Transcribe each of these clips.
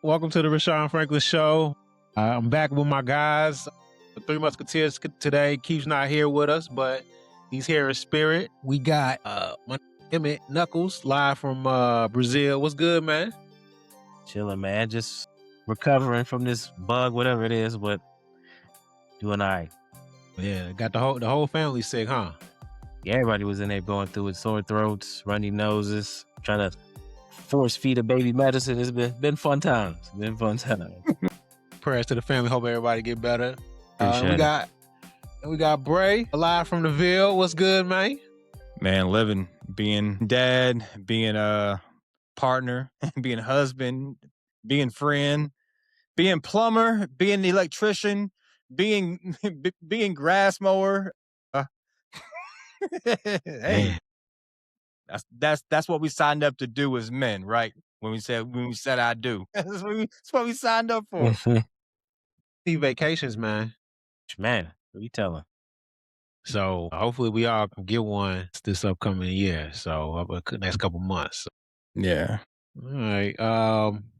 Welcome to the Rashawn Franklin Show. I'm back with my guys, the Three Musketeers today. Keith's not here with us, but he's here in spirit. We got Emmett Knuckles live from Brazil. What's good, man? Chilling, man. Just recovering from this bug, whatever it is, but doing all right. Yeah, got the whole family sick, huh? Yeah, everybody was in there going through it, sore throats, runny noses, trying to force feed a baby medicine. It's been fun times. Prayers to the family. Hope everybody get better. Appreciate we got Bray live from the Ville. What's good, man? Man, living, being dad, being a partner, being husband, being friend, being plumber, being electrician, being grass mower. Hey, that's what we signed up to do as men, right? When we said I do. That's what we signed up for. See vacations, man. Man, what you telling? So hopefully we all can get one this upcoming year. So next couple months. Yeah. All right.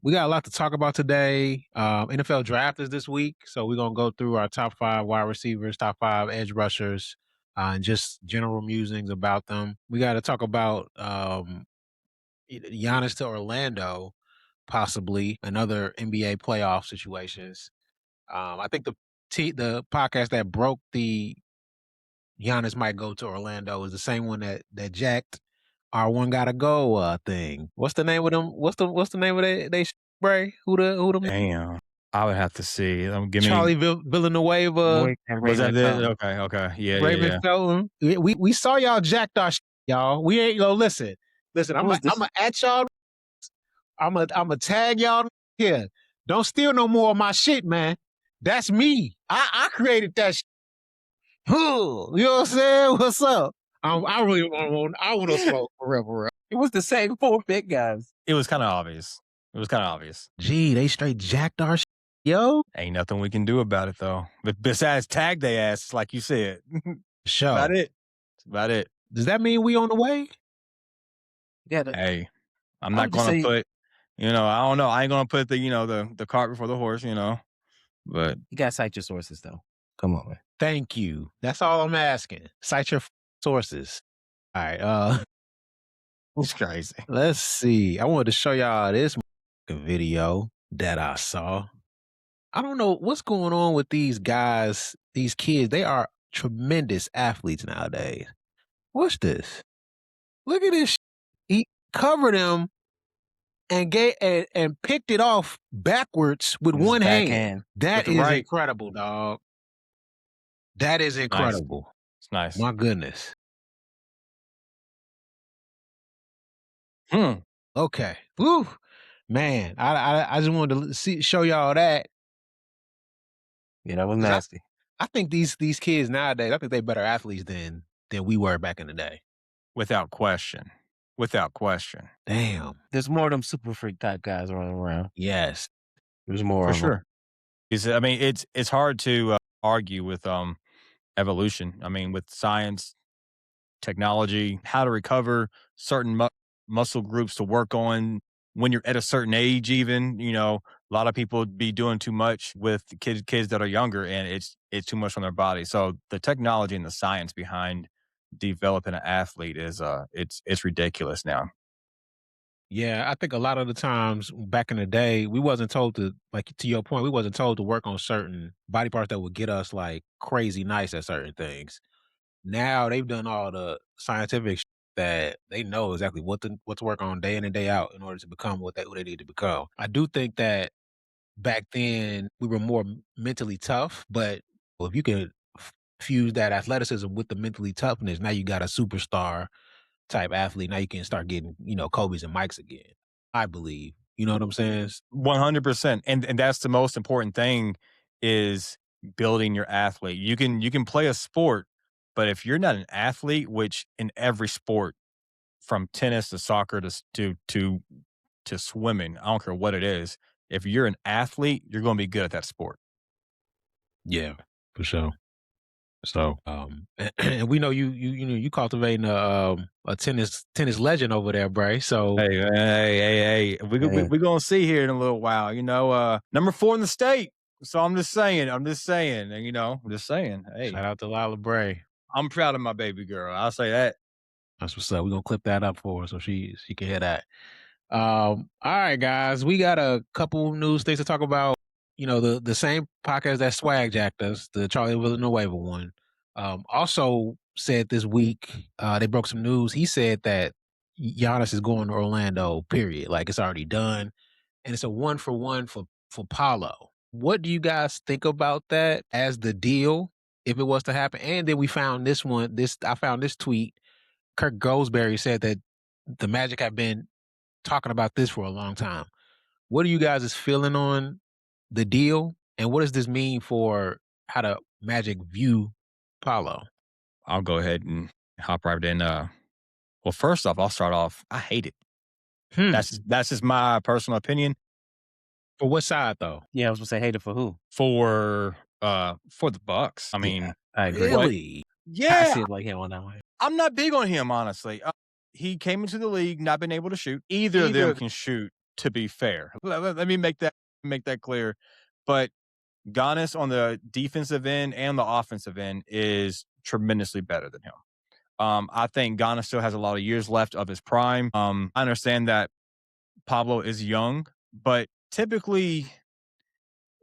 We got a lot to talk about today. NFL draft is this week, so we're gonna go through our top 5 wide receivers, top 5 edge rushers, and just general musings about them. We got to talk about Giannis to Orlando, possibly, and other NBA playoff situations. I think the podcast that broke the Giannis might go to Orlando is the same one that jacked our one gotta go thing. What's the name of them? What's the name of they Bray? Who them? Damn. I would have to see. Give Charlie me. Villanueva. Was that it? Okay. Yeah. Raymond Felton. We saw y'all jacked our y'all. We ain't gonna listen. I'm gonna at y'all. I'm gonna tag y'all here. Don't steal no more of my shit, man. That's me. I created that shit. You know what I'm saying? What's up? I really want to smoke for real. It was the same 4 big guys. It was kind of obvious. Gee, they straight jacked our yo. Ain't nothing we can do about it though. But besides tag they ass, like you said. Sure. That's about it. Does that mean we on the way? Yeah. Hey, I'm not gonna put. I don't know. I ain't gonna put the cart before the horse. But you gotta cite your sources though. Come on, man. Thank you. That's all I'm asking. Cite your sources. All right. It's crazy. Let's see. I wanted to show y'all this video that I saw. I don't know what's going on with these guys, these kids. They are tremendous athletes nowadays. What's this? Look at this. He covered him and picked it off backwards with one hand. That is incredible, dog. That is incredible. It's nice. My goodness. Okay. Woo. Man, I just wanted to show y'all that. Yeah, that was nasty. I think these kids nowadays, I think they're better athletes than we were back in the day. Without question. Damn. There's more of them super freak type guys running around. Yes. There's more for of sure. It's hard to argue with evolution. With science, technology, how to recover certain muscle groups to work on when you're at a certain age. Even a lot of people be doing too much with kids that are younger, and it's too much on their body. So the technology and the science behind developing an athlete is it's ridiculous now. Yeah, I think a lot of the times back in the day, we wasn't told to, like, to your point, we wasn't told to work on certain body parts that would get us like crazy nice at certain things. Now they've done all the scientific that they know exactly what to work on day in and day out in order to become who they need to become. I do think that back then we were more mentally tough, but if you can fuse that athleticism with the mentally toughness, now you got a superstar type athlete. Now you can start getting, Kobe's and Mike's again, I believe. You know what I'm saying? 100%. And that's the most important thing, is building your athlete. You can play a sport, but if you're not an athlete, which in every sport, from tennis to soccer to swimming, I don't care what it is, if you're an athlete, you're going to be good at that sport. Yeah, for sure. So, and we know you cultivating a tennis legend over there, Bray. So, Hey. We gonna see here in a little while. Number 4 in the state. So I'm just saying. And I'm just saying. Hey, shout out to Lila Bray. I'm proud of my baby girl. I'll say that. That's what's up. We're gonna clip that up for her so she can hear that. All right, guys, we got a couple news things to talk about. The same podcast that Swag jacked us, the Charlie Villanueva one, also said this week, they broke some news. He said that Giannis is going to Orlando, period. Like it's already done. And it's a 1-for-1 for Paulo. What do you guys think about that as the deal, if it was to happen? And then we found I found this tweet. Kirk Goldsberry said that the Magic have been talking about this for a long time. What are you guys' feeling on the deal, and what does this mean for how the Magic view Paulo? I'll go ahead and hop right in. Well, first off, I'll start off. I hate it. That's just my personal opinion. For what side though? Yeah, I was gonna say hater for who? For the Bucks. I mean, I agree. Really? I yeah, see it like him on that way. I'm not big on him, honestly. He came into the league not been able to shoot. Either of them can shoot. To be fair, let me make that clear. But Giannis on the defensive end and the offensive end is tremendously better than him. I think Giannis still has a lot of years left of his prime. I understand that Pablo is young, but typically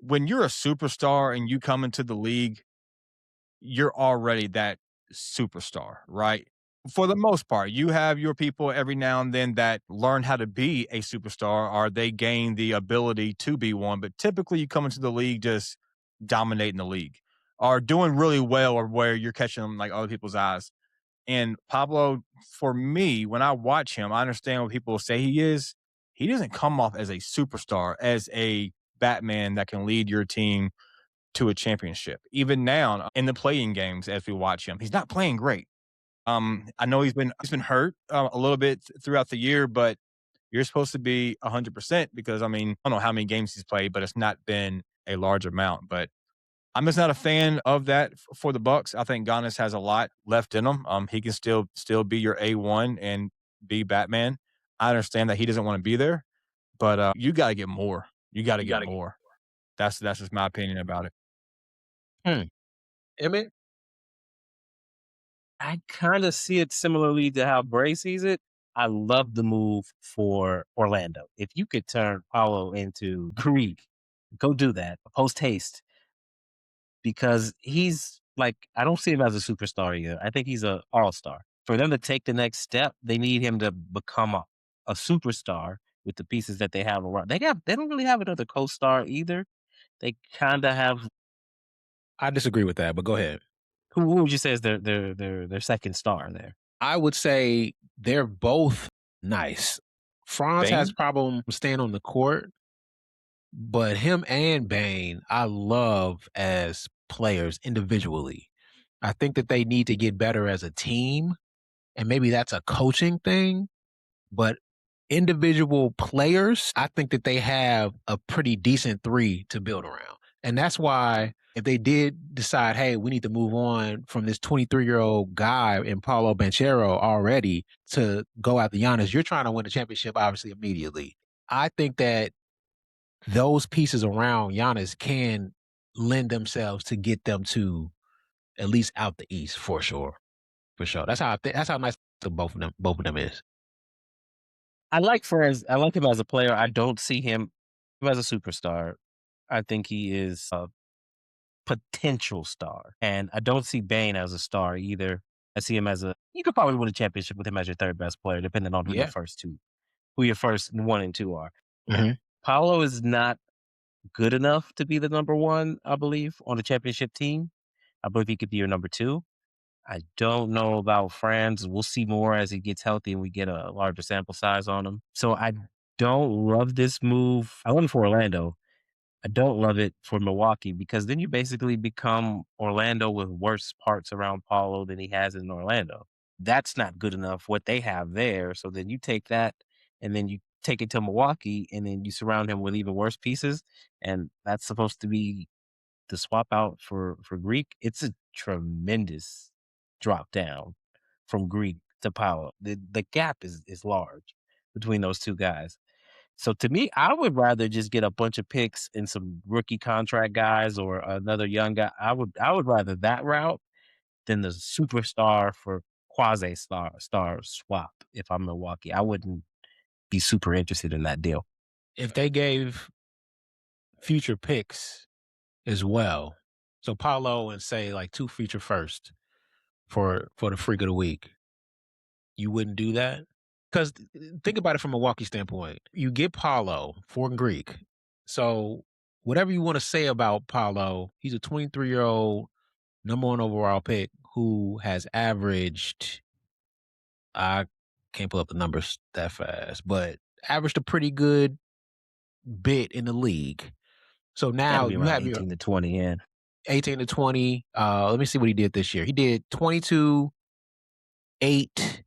when you're a superstar and you come into the league, you're already that superstar, right? For the most part, you have your people every now and then that learn how to be a superstar or they gain the ability to be one. But typically, you come into the league just dominating the league or doing really well or where you're catching them like other people's eyes. And Pablo, for me, when I watch him, I understand what people say he is. He doesn't come off as a superstar, as a Batman that can lead your team to a championship. Even now in the playing games, as we watch him, he's not playing great. I know he's been hurt a little bit throughout the year, but you're supposed to be 100% because I mean I don't know how many games he's played, but it's not been a large amount. But I'm just not a fan of that for the Bucks. I think Giannis has a lot left in him. He can still be your A1 and be Batman. I understand that he doesn't want to be there, but you got to get more. You got to get more. That's just my opinion about it. Emmett? I kind of see it similarly to how Bray sees it. I love the move for Orlando. If you could turn Paulo into Greek, go do that post haste because he's like, I don't see him as a superstar either. I think he's an all star. For them to take the next step, they need him to become a superstar with the pieces that they have around. They don't really have another co star either. They kind of have. I disagree with that, but go ahead. Who would you say is their second star there? I would say they're both nice. Franz has problem staying on the court, but him and Bane, I love as players individually. I think that they need to get better as a team, and maybe that's a coaching thing, but individual players, I think that they have a pretty decent three to build around. And that's why if they did decide, hey, we need to move on from this 23-year-old guy in Paulo Banchero already to go after Giannis, you're trying to win the championship, obviously, immediately. I think that those pieces around Giannis can lend themselves to get them to at least out the East for sure. For sure. That's how nice to both of them is. I like Franz. I like him as a player. I don't see him as a superstar. I think he is a potential star. And I don't see Bane as a star either. I see him as you could probably win a championship with him as your third best player, depending on who your first 1 and 2 are. Mm-hmm. Paulo is not good enough to be the number 1, I believe, on a championship team. I believe he could be your number 2. I don't know about Franz. We'll see more as he gets healthy and we get a larger sample size on him. So I don't love this move. I love it for Orlando. I don't love it for Milwaukee because then you basically become Orlando with worse parts around Paulo than he has in Orlando. That's not good enough what they have there. So then you take that and then you take it to Milwaukee and then you surround him with even worse pieces. And that's supposed to be the swap out for Greek. It's a tremendous drop down from Greek to Paolo. The gap is large between those two guys. So to me, I would rather just get a bunch of picks and some rookie contract guys or another young guy. I would rather that route than the superstar for quasi star swap. If I'm Milwaukee, I wouldn't be super interested in that deal. If they gave future picks as well, so Paulo and say like 2 future first for the freak of the week, you wouldn't do that? Because think about it from a Milwaukee standpoint. You get Paulo for Greek. So whatever you want to say about Paulo, he's a 23-year-old number 1 overall pick who has averaged, I can't pull up the numbers that fast, but averaged a pretty good bit in the league. So Got to now be you around have your 18 to 20 in. 18 to 20. Let me see what he did this year. He did 22, 8,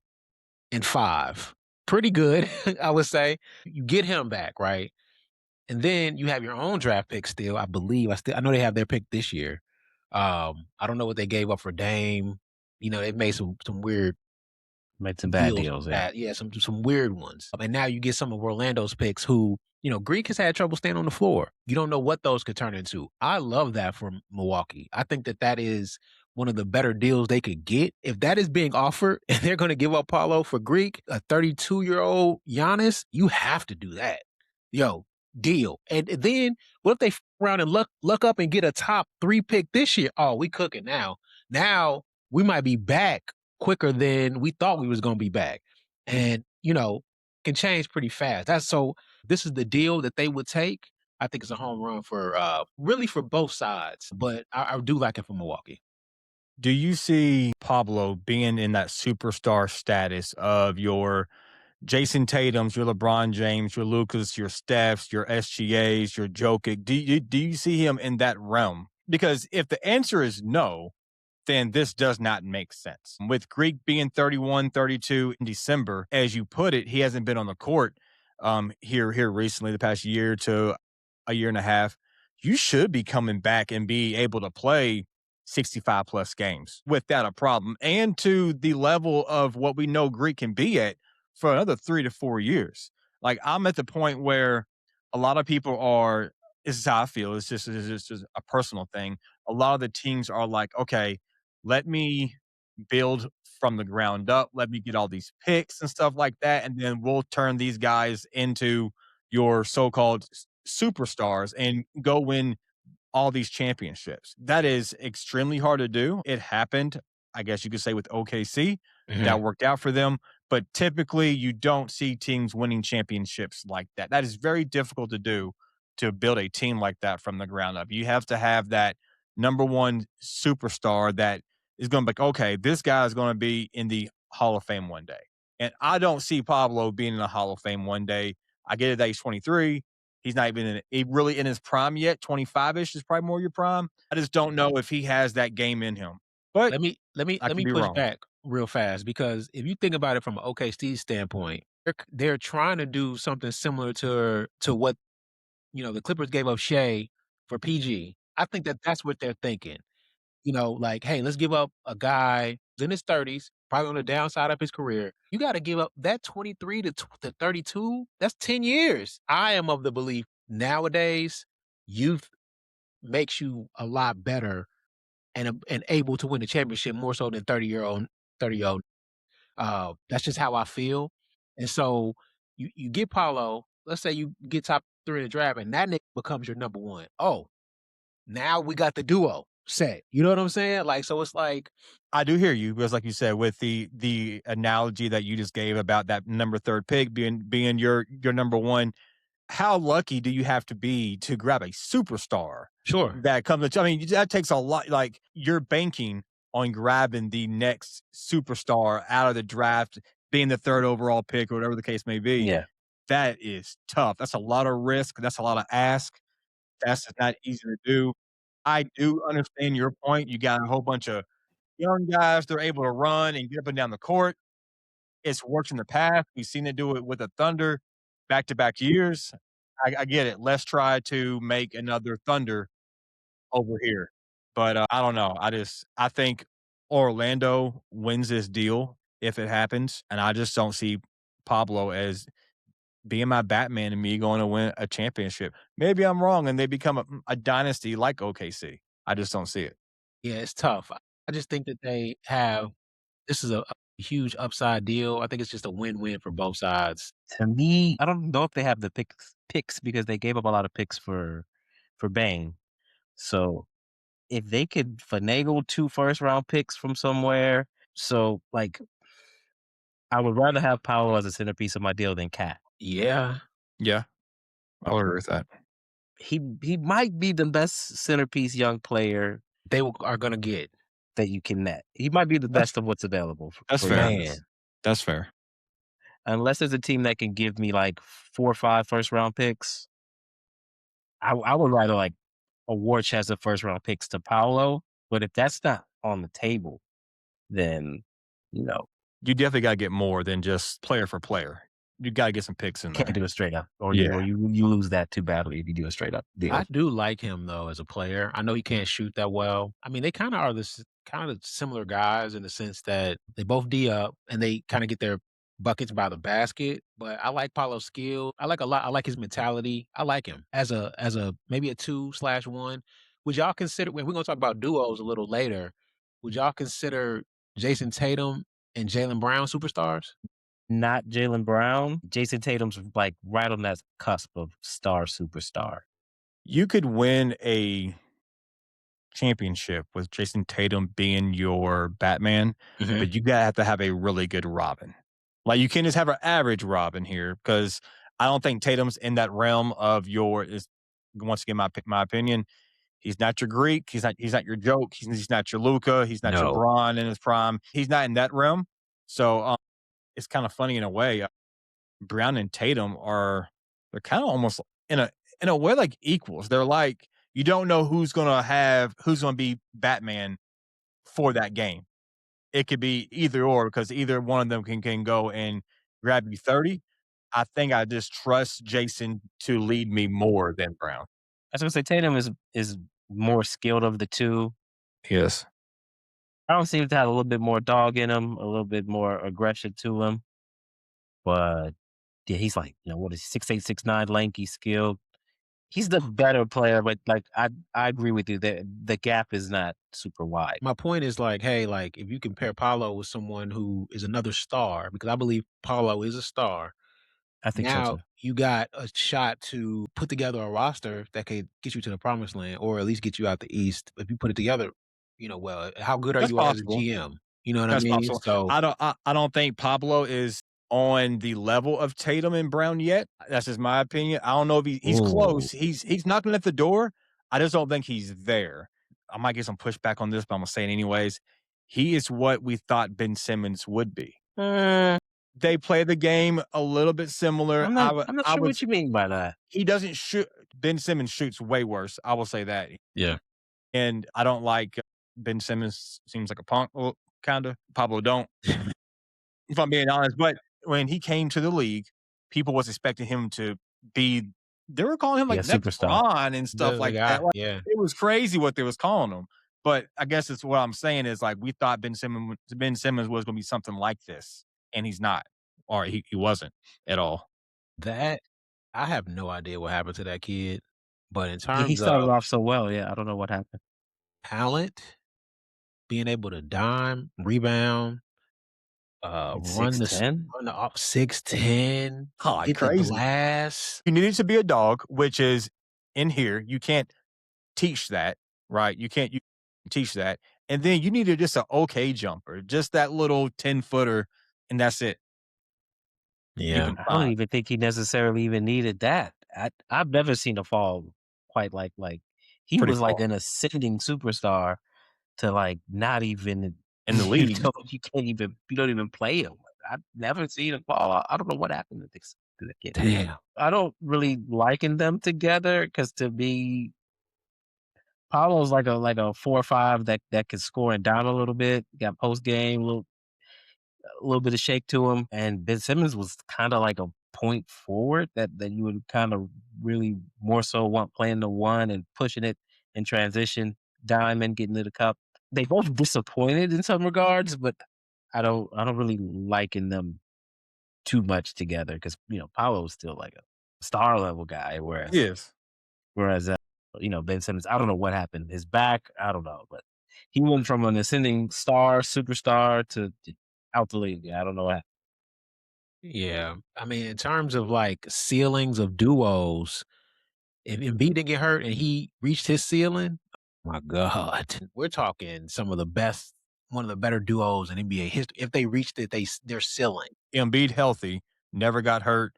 and 5. Pretty good, I would say. You get him back, right? And then you have your own draft pick still, I believe. I know they have their pick this year. I don't know what they gave up for Dame. They've made some weird Made some bad deals deals, with yeah. that. Yeah, some weird ones. And now you get some of Orlando's picks who, Greek has had trouble staying on the floor. You don't know what those could turn into. I love that for Milwaukee. I think that is one of the better deals they could get. If that is being offered and they're going to give up Paulo for Greek, a 32-year-old Giannis, you have to do that. Yo, deal. And then what if they around and luck up and get a top 3 pick this year? Oh, we cooking now. Now we might be back quicker than we thought we was going to be back. And, can change pretty fast. This is the deal that they would take. I think it's a home run for really for both sides, but I do like it for Milwaukee. Do you see Pablo being in that superstar status of your Jason Tatum's, your LeBron James, your Lucas, your Stephs, your SGAs, your Jokic? Do you see him in that realm? Because if the answer is no, then this does not make sense. With Greek being 31, 32 in December, as you put it, he hasn't been on the court here recently, the past year to a year and a half. You should be coming back and be able to play 65 plus games without a problem, and to the level of what we know Greek can be at for another 3 to 4 years. Like, I'm at the point where a lot of people are, this is how I feel. It's just a personal thing. A lot of the teams are like, okay, let me build from the ground up. Let me get all these picks and stuff like that. And then we'll turn these guys into your so called superstars and go win all these championships. That is extremely hard to do. It happened, I guess you could say, with OKC. That worked out for them. But typically, you don't see teams winning championships like that. That is very difficult to do, to build a team like that from the ground up. You have to have that number one superstar that is going to be like, okay, this guy is going to be in the Hall of Fame one day. And I don't see Pablo being in the Hall of Fame one day. I get it that he's 23. He's not even really in his prime yet. 25-ish is probably more your prime. I just don't know if he has that game in him. But Let me I could be push wrong. back real fast, because if you think about it from an OKC standpoint, they're trying to do something similar to what the Clippers gave up Shea for PG. I think that's what they're thinking. Like, hey, let's give up a guy in his 30s, probably on the downside of his career. You got to give up that 23 to 32. That's 10 years. I am of the belief nowadays youth makes you a lot better and able to win a championship more so than 30-year-old. That's just how I feel. And so you get Paulo, let's say you get top 3 in the draft, and that nigga becomes your number 1. Oh, now we got the duo set. You know what I'm saying? Like, so it's like, I do hear you, because like you said, with the analogy that you just gave about that number 3rd pick being your number 1, how lucky do you have to be to grab a superstar sure. that comes? I mean, that takes a lot. Like, you're banking on grabbing the next superstar out of the draft, being the 3rd overall pick or whatever the case may be. Yeah. That is tough. That's a lot of risk. That's a lot of ask. That's just not easy to do. I do understand your point. You got a whole bunch of young guys, they're able to run and get up and down the court. It's worked in the past. We've seen it do it with the Thunder back-to-back years. I get it. Let's try to make another Thunder over here. But I don't know. I think Orlando wins this deal if it happens, and I just don't see Pablo as being my Batman and me going to win a championship. Maybe I'm wrong, and they become a dynasty like OKC. I just don't see it. Yeah, it's tough. I just think that they have this is a huge upside deal. I think it's just a win-win for both sides. To me, I don't know if they have the picks because they gave up a lot of picks for Bang. So if they could finagle 2 first-round picks from somewhere, so, like, I would rather have Paolo as a centerpiece of my deal than Cat. Yeah, Yeah, I would agree with that. He might be the best centerpiece young player are gonna get. that you can net. He might be the That's best of what's available that's for fair. Giannis. Man, That's fair. Unless there's a team that can give me, like, 4 or 5 first-round picks, I would rather, like, award chance of first-round picks to Paolo, but if that's not on the table, then, you know, You definitely gotta get more than just player for player. You gotta get some picks in can't there. do it straight up, or Yeah. you lose that too badly if you do a straight up deal. I do like him though as a player. I know he can't shoot that well. I mean, they kind of are this kind of similar guys in the sense that they both D up and they kind of get their buckets by the basket. But I like Paulo's skill. I like a lot. I like his mentality. I like him as a maybe a 2/1. Would y'all consider when we're gonna talk about duos a little later? Would y'all consider Jason Tatum and Jalen Brown superstars? Not Jaylen Brown. Jason Tatum's, like, right on that cusp of star superstar. You could win a championship with Jason Tatum being your Batman, Mhm. but you gotta have to have a really good Robin. Like, you can't just have an average Robin here because I don't think Tatum's in that realm of your is once again, my opinion, he's not your Greek, he's not your joke, he's not your Luca, he's not your No. Braun in his prime. He's not in that realm. So, it's kinda funny in a way. Brown and Tatum are they're kinda almost in a way like equals. They're like, you don't know who's gonna be Batman for that game. It could be either or because either one of them can go and grab you 30. I think I just trust Jason to lead me more than Brown. I was gonna say Tatum is more skilled of the 2. Yes. Brown seems to have a little bit more dog in him, a little bit more aggression to him, but yeah, he's like, what is he, 6'8", 6'9", lanky, skilled. He's the better player, but, like, I agree with you that the gap is not super wide. My point is like, hey, like if you compare Paulo with someone who is another star, because I believe Paulo is a star, I think so now too. you got a shot to put together a roster that could get you to the promised land or at least get you out the East. If you put it together, well, how good are That's you as a possible. GM? You know what I That's mean? possible. So I don't think Pablo is on the level of Tatum and Brown yet. That's just my opinion. I don't know if he's Ooh. close. He's knocking at the door. I just don't think he's there. I might get some pushback on this, but I'm gonna say it anyways. He is what we thought Ben Simmons would be. Uh, They play the game a little bit similar. I'm not I sure would what you mean by that. he doesn't shoot Ben Simmons shoots way worse. I will say that. yeah. And I don't like Ben Simmons seems like a punk, well, kinda. Pablo don't. If I'm being honest. But when he came to the league, people was expecting him to be they were calling him Yeah, like next superstar. Bron and stuff The like guy, that. Like, yeah. it was crazy what they was calling him. But I guess it's what I'm saying is like we thought Ben Simmons was gonna be something like this, and he's not. Or he wasn't at all. That I have no idea what happened to that kid. But in Yeah, he terms started of off so well. Yeah, I don't know what happened. talent, being able to dime, rebound, At run the 6'10"? run the off 6'10", Oh, hit the crazy. glass. You needed to be a dog, which is in here. You can't teach that, right? You teach that. And then you needed just an okay jumper, just that little 10-footer, and that's it. You've Yeah. been I don't fine. even think he necessarily even needed that. I've never seen a fall quite like he Pretty was like far an ascending superstar to, like, not even in the league. you don't even play him. I've never seen him fall. I don't know what happened to this to the kid. Damn. I don't really liken them together because to me, Paulo's like a 4 or 5 that can score and down a little bit, got post game, a little bit of shake to him, and Ben Simmons was kinda like a point forward that you would kinda really more so want playing the 1 and pushing it in transition. Diamond getting to the cup. They both disappointed in some regards, but I don't really liken them too much together because Paolo's still like a star level guy, Yes. whereas Ben Simmons, I don't know what happened. His back, I don't know, but he went from an ascending superstar to out the league. I don't know what happened. Yeah. I mean, in terms of like ceilings of duos, if Embiid didn't get hurt and he reached his ceiling, oh my God, we're talking some of the best, one of the better duos in NBA history. If they reached it, their ceiling. Embiid healthy, never got hurt.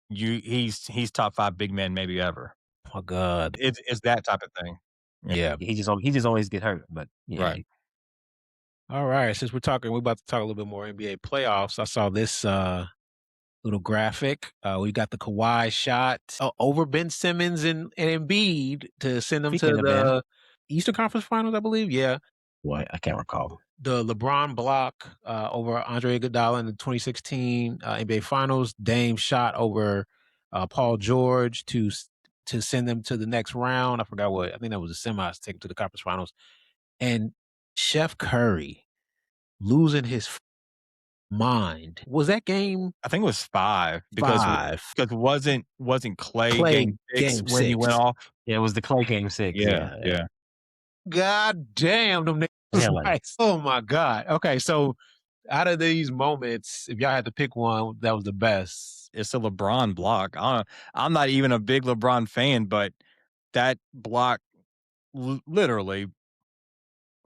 He's top 5 big man maybe ever. Oh my God. It's that type of thing. Yeah. He just always get hurt, but yeah. Right. All right. Since we're about to talk a little bit more NBA playoffs. I saw this little graphic. We got the Kawhi shot over Ben Simmons and Embiid to send them Speaking to of the Eastern Conference Finals, I believe. Yeah. What? I can't recall. The LeBron block over Andre Iguodala in the 2016 NBA Finals. Dame shot over Paul George to send them to the next round. I forgot what. I think that was the semis to take them to the conference finals. And Chef Curry losing his mind. Was that game? I think it was 5 because 5. wasn't Clay Game game 6 when he went 6. off? Yeah, it was the Clay game 6. Yeah. God damn, them niggas was Yeah, like- nice. Oh my God. Okay, so out of these moments, if y'all had to pick one, that was the best. It's a LeBron block. I'm not even a big LeBron fan, but that block literally,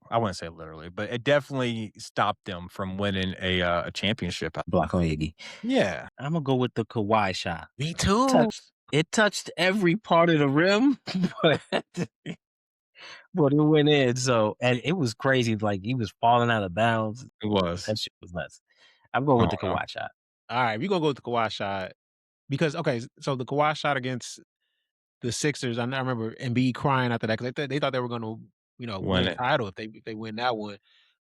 I wouldn't say literally, but it definitely stopped them from winning a championship. Block on Iggy. Yeah. I'm gonna go with the Kawhi shot. Me too. It touched every part of the rim, but it went in. So, and it was crazy. Like he was falling out of bounds. It was. That shit was nuts. I'm going with the Kawhi shot. All right, we're gonna go with the Kawhi shot because so the Kawhi shot against the Sixers. I remember Embiid crying after that because they thought they were gonna win the title if they win that one.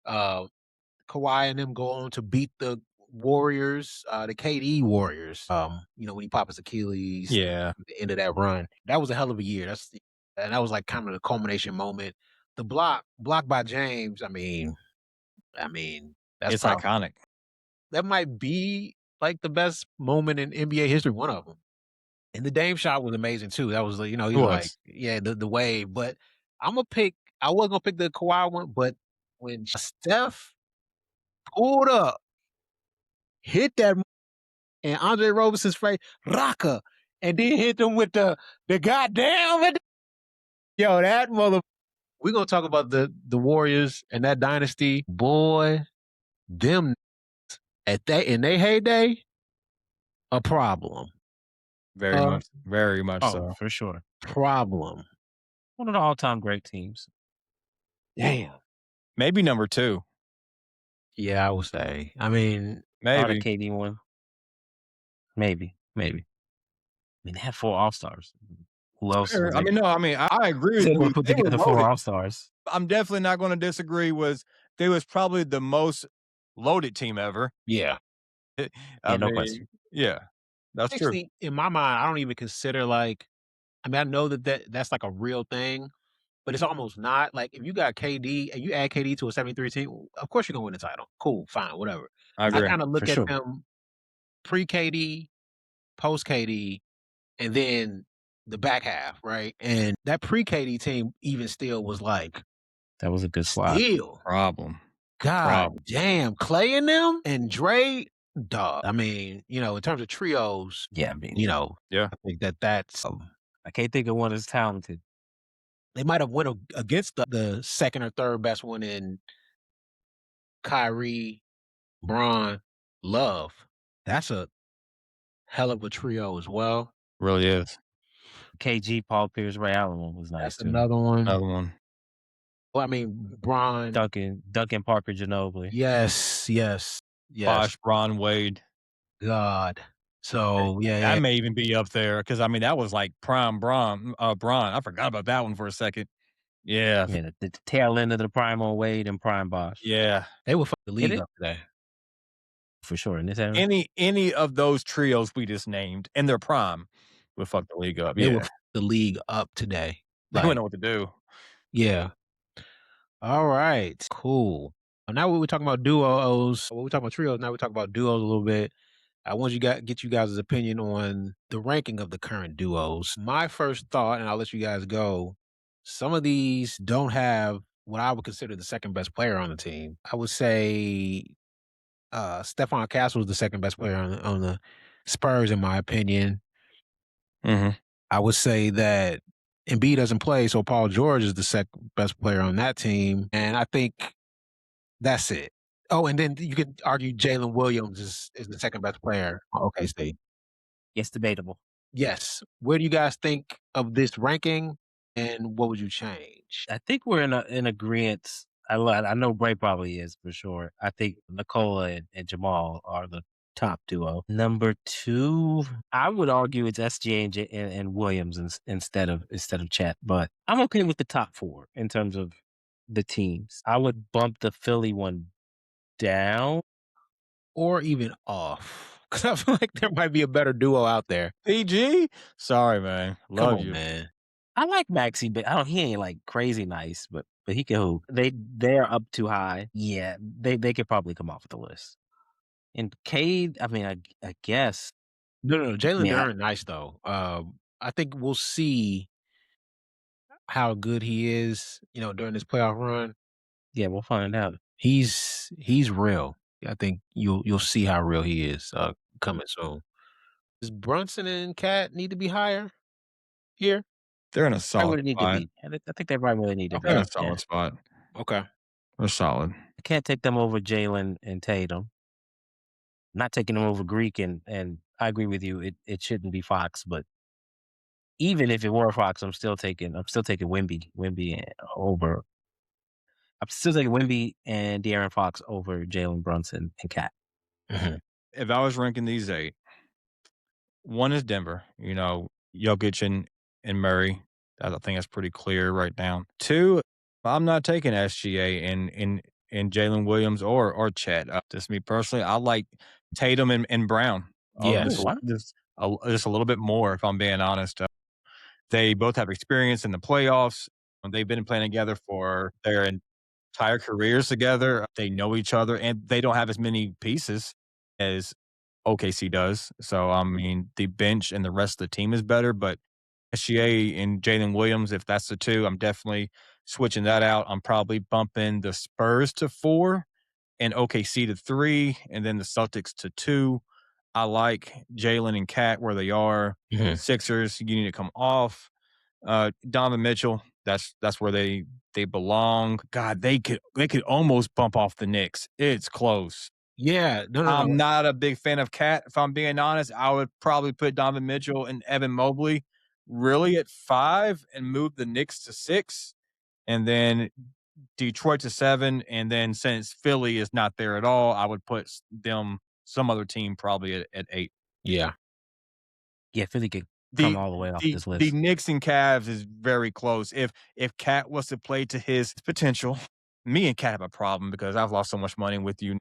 Kawhi and them go on to beat the Warriors, the KD Warriors. When he popped his Achilles. Yeah. At the end of that run, that was a hell of a year. And that was like kind of the culmination moment. The block by James. I mean, It's iconic. That might be like the best moment in NBA history. One of them. And the Dame shot was amazing too. That was he was like, yeah, the wave. But I was gonna pick the Kawhi one, but when Steph pulled up, hit that, and Andre Robinson's face, Raka, and then hit them with the goddamn, yo, that mother. We're gonna talk about the Warriors and that dynasty, boy. Them in their heyday, a problem. Very much so. For sure. Problem. One of the all-time great teams. Damn. Maybe number 2. Yeah, I would say. I mean, maybe the KD one. Maybe. I mean, they had 4 All-Stars. Who else? Sure. I agree with you. Put together 4 All-Stars. I'm definitely not going to disagree. They was probably the most loaded team ever. Yeah. No question. Yeah, that's true. In my mind, I don't even consider I know that's like a real thing, but it's almost not. Like if you got KD and you add KD to a 73 team, of course you're gonna win the title. Cool, fine, whatever. I agree. I kind of look For at sure. them pre-KD, post-KD, and then the back half, right? And that pre-KD team even still was like that was a good slot. Still. Problem. God damn, Clay and them and Dre, dog. I mean, in terms of trios, Yeah, I mean, yeah. I think that's. I can't think of one as talented. They might have went against the second or third best one in Kyrie, Bron, Love. That's a hell of a trio as well. Really is. KG, Paul Pierce, Ray Allen one was nice That's too. another one. Well, I mean, Bron, Duncan Parker, Ginobili. Yes. Bosh, Bron, Wade. God. So yeah, that may even be up there because that was like prime Bron. I forgot about that one for a second. Yeah. The tail end of the prime on Wade and prime Bosh. Yeah, they will fuck the league up today for sure. In this era, any of those trios we just named in their prime would fuck the league up. They would fuck the league up today. They wouldn't know what to do. Yeah. All right, cool. Now we were talking about duos. Well, we talking about trios. Now we talk about duos a little bit. I want you guys get you guys' opinion on the ranking of the current duos. My first thought, and I'll let you guys go. Some of these don't have what I would consider the second best player on the team. I would say Stephon Castle is the second best player on the Spurs, in my opinion. Mm-hmm. I would say that Embiid doesn't play, so Paul George is the second best player on that team, and I think that's it. Oh, and then you could argue Jalen Williams is the second best player on OKC. It's debatable. Yes. Where do you guys think of this ranking, and what would you change? I think we're in agreement. I know Bray probably is for sure. I think Nikola and Jamal are the top duo. Number 2, I would argue it's SGA and Williams instead of Chet, but I'm okay with the top 4 in terms of the teams. I would bump the Philly one down. Or even off? Because I feel like there might be a better duo out there. PG? Sorry, man. Come Love on, you. man. I like Maxey, but he ain't like crazy nice, but he can hoop. They're up too high. Yeah, they could probably come off the list. And Cade, I mean, I guess. No. Jalen Yeah. Duren, nice though. I think we'll see how good he is, during this playoff run. Yeah, we'll find out. He's real. I think you'll see how real he is coming soon. Does Brunson and Cat need to be higher here? They're in a I solid really need to spot. be. I think they probably really need to They're in be. a solid Yeah. spot. Okay. They're solid. I can't take them over Jalen and Tatum. Not taking them over Greek, and I agree with you. It shouldn't be Fox, but even if it were Fox, I'm still taking Wemby over. I'm still taking Wemby and De'Aaron Fox over Jalen Brunson and Cat. Mm-hmm. If I was ranking these 8, 1 is Denver. Jokic and Murray. I think that's pretty clear right now. 2, I'm not taking SGA and Jalen Williams or Chet. Just me personally, I like Tatum and Brown. Yes. Just a little bit more, if I'm being honest. They both have experience in the playoffs. They've been playing together for their entire careers together. They know each other, and they don't have as many pieces as OKC does. So, I mean, the bench and the rest of the team is better, but SGA and Jalen Williams, if that's the 2, I'm definitely switching that out. I'm probably bumping the Spurs to 4 and OKC to 3, and then the Celtics to 2. I like Jalen and Cat where they are. Mhm. Sixers, you need to come off. Donovan Mitchell, that's where they belong. God, they could almost bump off the Knicks. It's close. Yeah. No. I'm not a big fan of Cat. If I'm being honest, I would probably put Donovan Mitchell and Evan Mobley really at 5 and move the Knicks to 6, and then Detroit to 7. And then since Philly is not there at all, I would put them some other team probably at 8. Yeah. Yeah, Philly could come all the way off this list. The Knicks and Cavs is very close. If Cat was to play to his potential, me and Cat have a problem because I've lost so much money with you.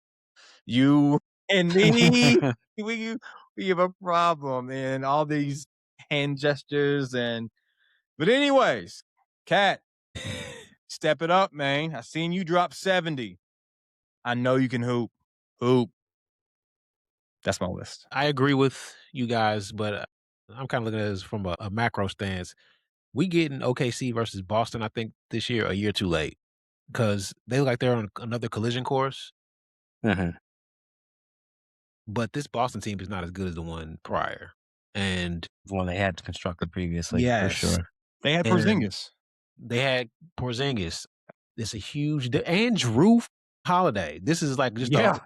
You and me, we have a problem, and all these hand gestures but anyways, Cat, step it up, man. I seen you drop 70. I know you can hoop. Hoop. That's my list. I agree with you guys, but I'm kind of looking at this from a macro stance. We getting OKC versus Boston, I think, this year a year too late because they look like they're on another collision course. Mhm. But this Boston team is not as good as the one prior. And The one they had constructed previously, yes, for sure. They had And Porzingis. they had Porzingis. It's a huge and Drew Holiday. This is like just Yeah.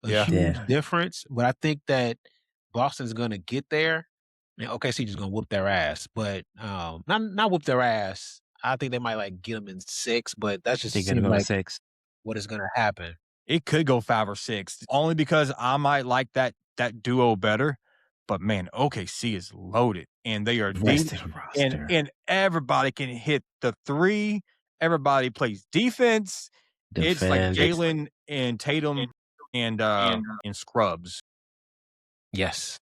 a Yeah. huge Yeah. difference. But I think that Boston's gonna get there. And OKC just gonna whoop their ass. But not whoop their ass. I think they might like get them in 6, but that's just They're gonna seems go to like 6. what is gonna happen. It could go 5 or 6, only because I might like that duo better. But man, OKC is loaded, and they are deep, Rested roster. and everybody can hit the 3. Everybody plays defense. It's like Defend. Jalen and Tatum and scrubs. Yes.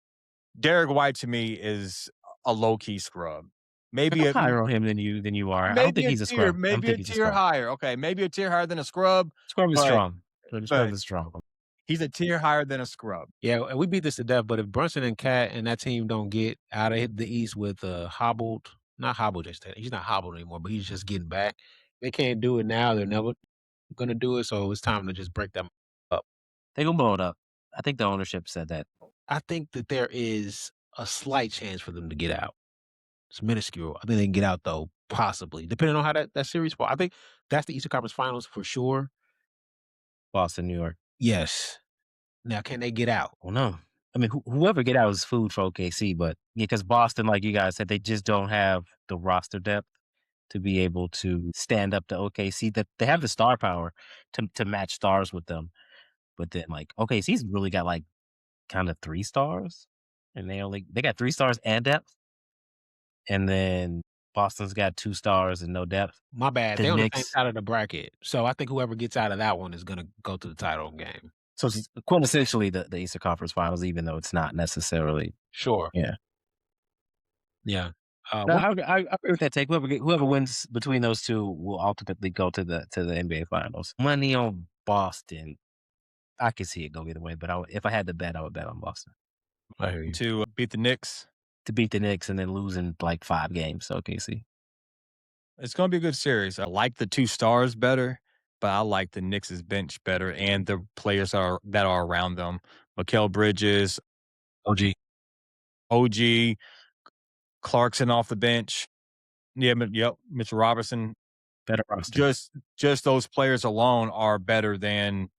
Derek White to me is a low key scrub. maybe a higher on him than you are. I don't maybe think a he's a tier, scrub. I don't maybe think a he's a tier scrub. higher. Okay, maybe a tier higher than a scrub, Scrub is but strong. Scrub but is strong. he's a tier higher than a scrub. Yeah, and we beat this to death, but if Brunson and Cat and that team don't get out of the East with not hobbled just that. He's not hobbled anymore, but he's just getting back. They can't do it now. They're never gonna do it, so it's time to just break them up. They gonna blow it up. I think the ownership said that. I think that there is a slight chance for them to get out. It's minuscule. I think they can get out though, possibly, depending on how that series falls. I think that's the Eastern Conference Finals for sure. Boston, New York. Yes. Now, can they get out? Well, no. I mean, whoever get out is food for OKC, but yeah, because Boston, like you guys said, they just don't have the roster depth to be able to stand up to OKC. That they have the star power to match stars with them, but then like OKC's really got like kind of 3 stars, and they got 3 stars and depth, and then Boston's got 2 stars and no depth. My bad. The They on the same Knicks. side of the bracket, so I think whoever gets out of that one is gonna go to the title game. So it's quintessentially the Eastern Conference Finals, even though it's not necessarily. Sure. Yeah. Yeah. No, I agree with that take. Whoever wins between those two will ultimately go to the NBA Finals. Money on Boston. I could see it go either way, but if I had to bet, I would bet on Boston I hear you. To beat the Knicks. to beat the Knicks and then losing like 5 games to OKC. It's going to be a good series. I like the 2 stars better, but I like the Knicks' bench better and the players that are around them. Mikal Bridges, OG, Clarkson off the bench. Yeah, yep, Mitchell Robinson. Better roster. Just those players alone are better than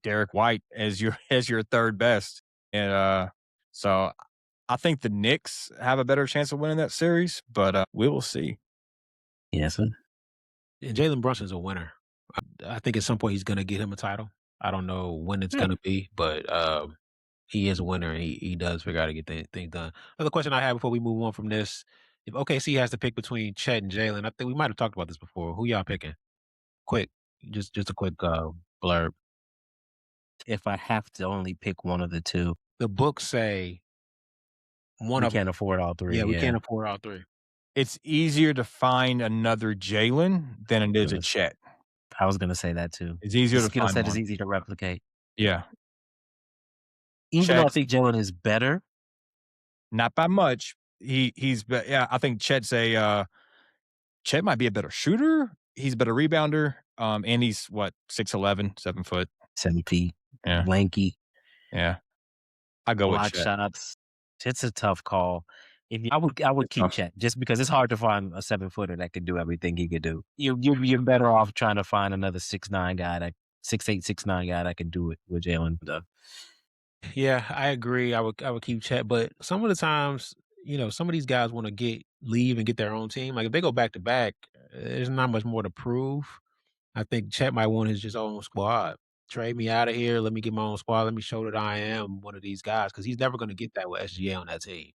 Derek White as your third best. And so I think the Knicks have a better chance of winning that series, but we will see. Yes, sir. And Jalen Brunson's a winner. I think at some point he's gonna get him a title. I don't know when it's gonna be, but he is a winner and he does figure out to get things done. Another question I have before we move on from this: if OKC has to pick between Chet and Jalen, I think we might have talked about this before. Who y'all picking? Quick, just a quick blurb. If I have to only pick one of the two, The books say one we of can't afford all 3. yeah, we can't afford all 3. It's easier to find another Jalen than it is a Yes. Chet. I was gonna say that too. It's easier The to skill find set is one. easy to replicate. Yeah, Even though I Chet's think Jalen is better, not by much. Yeah, I think Chet might be a better shooter. He's a better rebounder. And he's 6'11", 7 foot. 7 feet, Yeah, lanky, yeah. I go with block Chet. shots. It's a tough call. I would keep tough. Chet just because it's hard to find a 7-footer that can do everything he could do. You're better off trying to find another 6'9" guy, 6'8", 6'9" guy that can do it with Jalen. Yeah, I agree. I would keep Chet, but some of the times, some of these guys want to leave and get their own team. Like if they go back to back, there's not much more to prove. I think Chet might want his own squad. Trade me out of here. Let me get my own squad. Let me show that I am one of these guys because he's never going to get that with SGA on that team.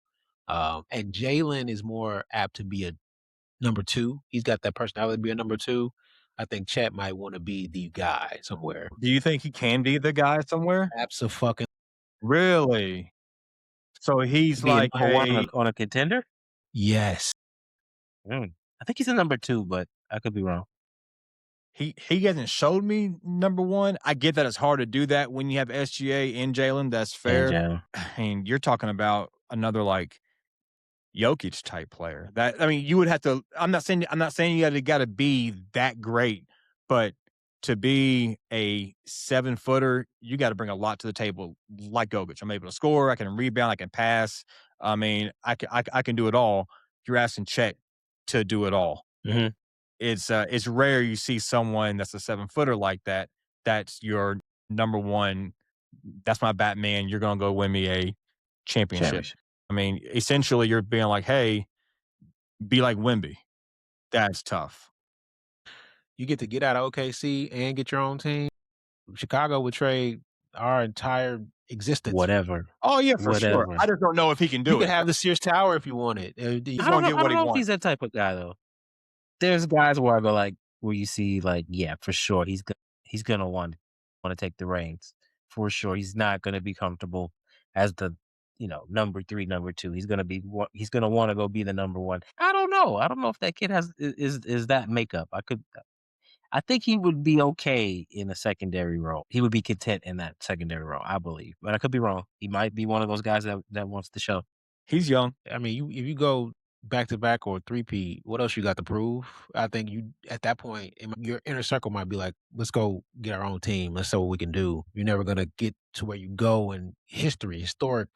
And Jalen is more apt to be a number 2. He's got that personality to be a number 2. I think Chet might want to be the guy somewhere. Do you think he can be the guy somewhere? Absolutely. Really? So he's Being like number 1 on a contender? Yes. I think he's a number 2, but I could be wrong. he hasn't showed me number 1. I get that it's hard to do that when you have SGA and Jalen. That's fair. And I mean, you're talking about another like Jokic type player. You would have to. I'm not saying you got to be that great, but to be a 7-footer, you got to bring a lot to the table. Like Jokic, I'm able to score. I can rebound. I can pass. I mean, I can do it all. You're asking Chet to do it all. Mhm. It's rare you see someone that's a 7-footer like that. That's your number 1. That's my Batman. You're gonna go win me a championship. I mean, essentially, you're being like, "Hey, be like Wemby." That's tough. You get to get out of OKC and get your own team. Chicago would trade our entire existence. Whatever. Oh yeah, for sure. Whatever. I just don't know if he can You do could it. have the Sears Tower if you wanted. He's I gonna don't know, get I what don't he know if wants. he's that type of guy though. There's guys where I go like, where you see like, yeah, for sure he's gonna want to take the reins. For sure, he's not gonna be comfortable as the number 3, number 2. He's gonna want to go be the number 1. I don't know. I don't know if that kid is that makeup. I think he would be okay in a secondary role. He would be content in that secondary role, I believe. But I could be wrong. He might be one of those guys that wants to show. He's young. I mean, if you go back to back or three-peat, what else you got to prove? I think you at that point, your inner circle might be like, let's go get our own team. Let's see what we can do. You're never gonna get to where you go in historic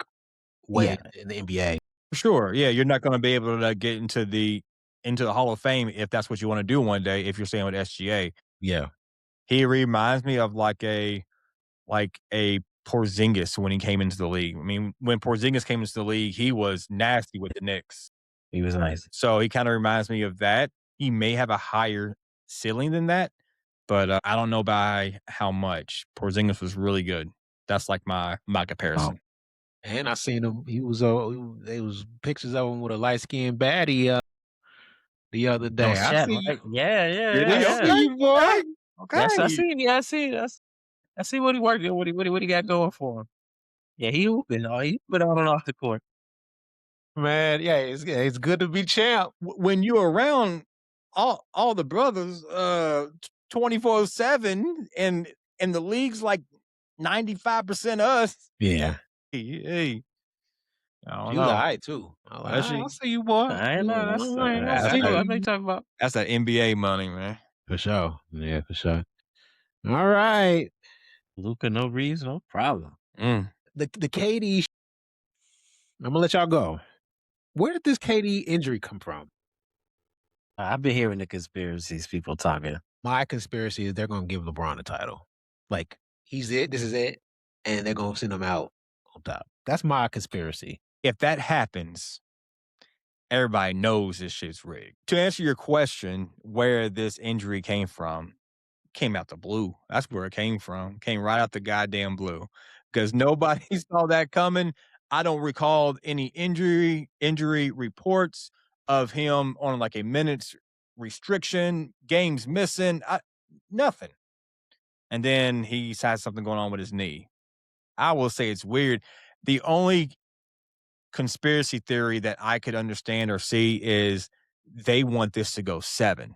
way Yeah. in the NBA. Sure. Yeah, you're not going to be able to get into the Hall of Fame if that's what you want to do one day if you're staying with SGA. Yeah. He reminds me of like a Porzingis when he came into the league. I mean, when Porzingis came into the league, he was nasty with the Knicks. He was nice. So he kind of reminds me of that. He may have a higher ceiling than that, but I don't know by how much. Porzingis was really good. That's like my comparison. And I seen him. There was pictures of him with a light skinned baddie the other day. I Shaq, see right? you. Yeah. I see you, boy. Okay. Yes, I see. Yeah, I see what he worked with. What he got going for him. Yeah, he hooping. He put on and off the court. Man, yeah, it's good to be champ. When you're around all the brothers 24/7 and the league's like 95% us. Yeah. Hey. I don't She was know. all right too. I she? see you, boy. I know that's that's I know right. what you talking about. That's that NBA money, man. For sure. Yeah, for sure. All right. Luka, no Reeves, no problem. The KD. I'm gonna let y'all go. Where did this KD injury come from? I've been hearing the conspiracies people talking. My conspiracy is they're gonna give LeBron the title. Like he's it. This is it, and they're gonna send him out on top. That's my conspiracy. If that happens, everybody knows this shit's rigged. To answer your question, where this injury came from, came out the blue. That's where it came from. Came right out the goddamn blue. Because nobody saw that coming. I don't recall any injury reports of him on like a minutes restriction, games missing, nothing. And then he's had something going on with his knee. I will say it's weird. The only conspiracy theory that I could understand or see is they want this to go 7.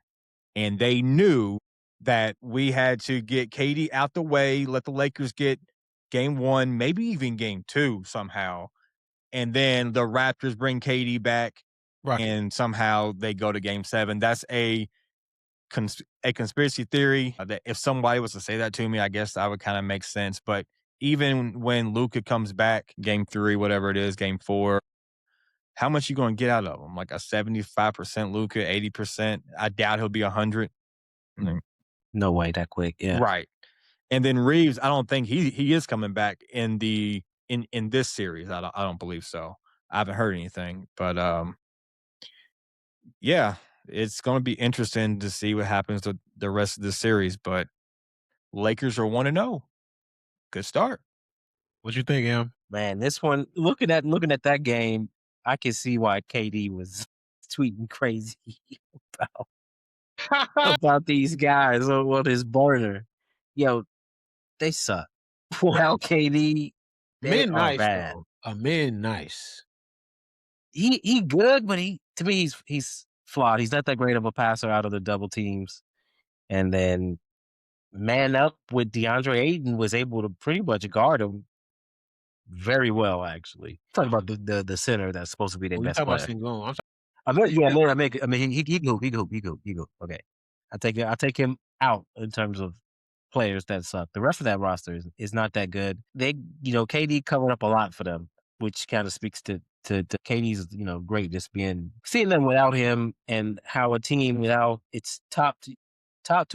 And they knew that we had to get KD out the way, let the Lakers get game 1, maybe even game 2 somehow. And then the Raptors bring KD back, Right. and somehow they go to game 7. That's a conspiracy theory that if somebody was to say that to me, I guess that would kind of make sense. But even when Luka comes back, game 3, whatever it is, game 4, how much you going to get out of him? Like a 75% Luka, 80%? I doubt he'll be 100. No way that quick. Yeah. Right. And then Reeves, I don't think he is coming back in this series. I don't believe so. I haven't heard anything, but yeah, it's going to be interesting to see what happens to the rest of the series. But Lakers are 1-0. Good start. What you think, Em? Man, this one, looking at that game, I can see why KD was tweeting crazy about these guys on his burner. Yo, they suck. Well, KD, they Men are nice bad. though. Men nice. He good, but to me he's flawed. He's not that great of a passer out of the double teams. And then man up with DeAndre Ayton was able to pretty much guard him very well, actually. Talking about the center that's supposed to be their Oh, you best talking about player. Sengun. I mean, he can hoop. Okay, I take him out in terms of players that suck. The rest of that roster is not that good. They, KD covered up a lot for them, which kind of speaks to KD's, greatness seeing them without him, and how a team without its top 2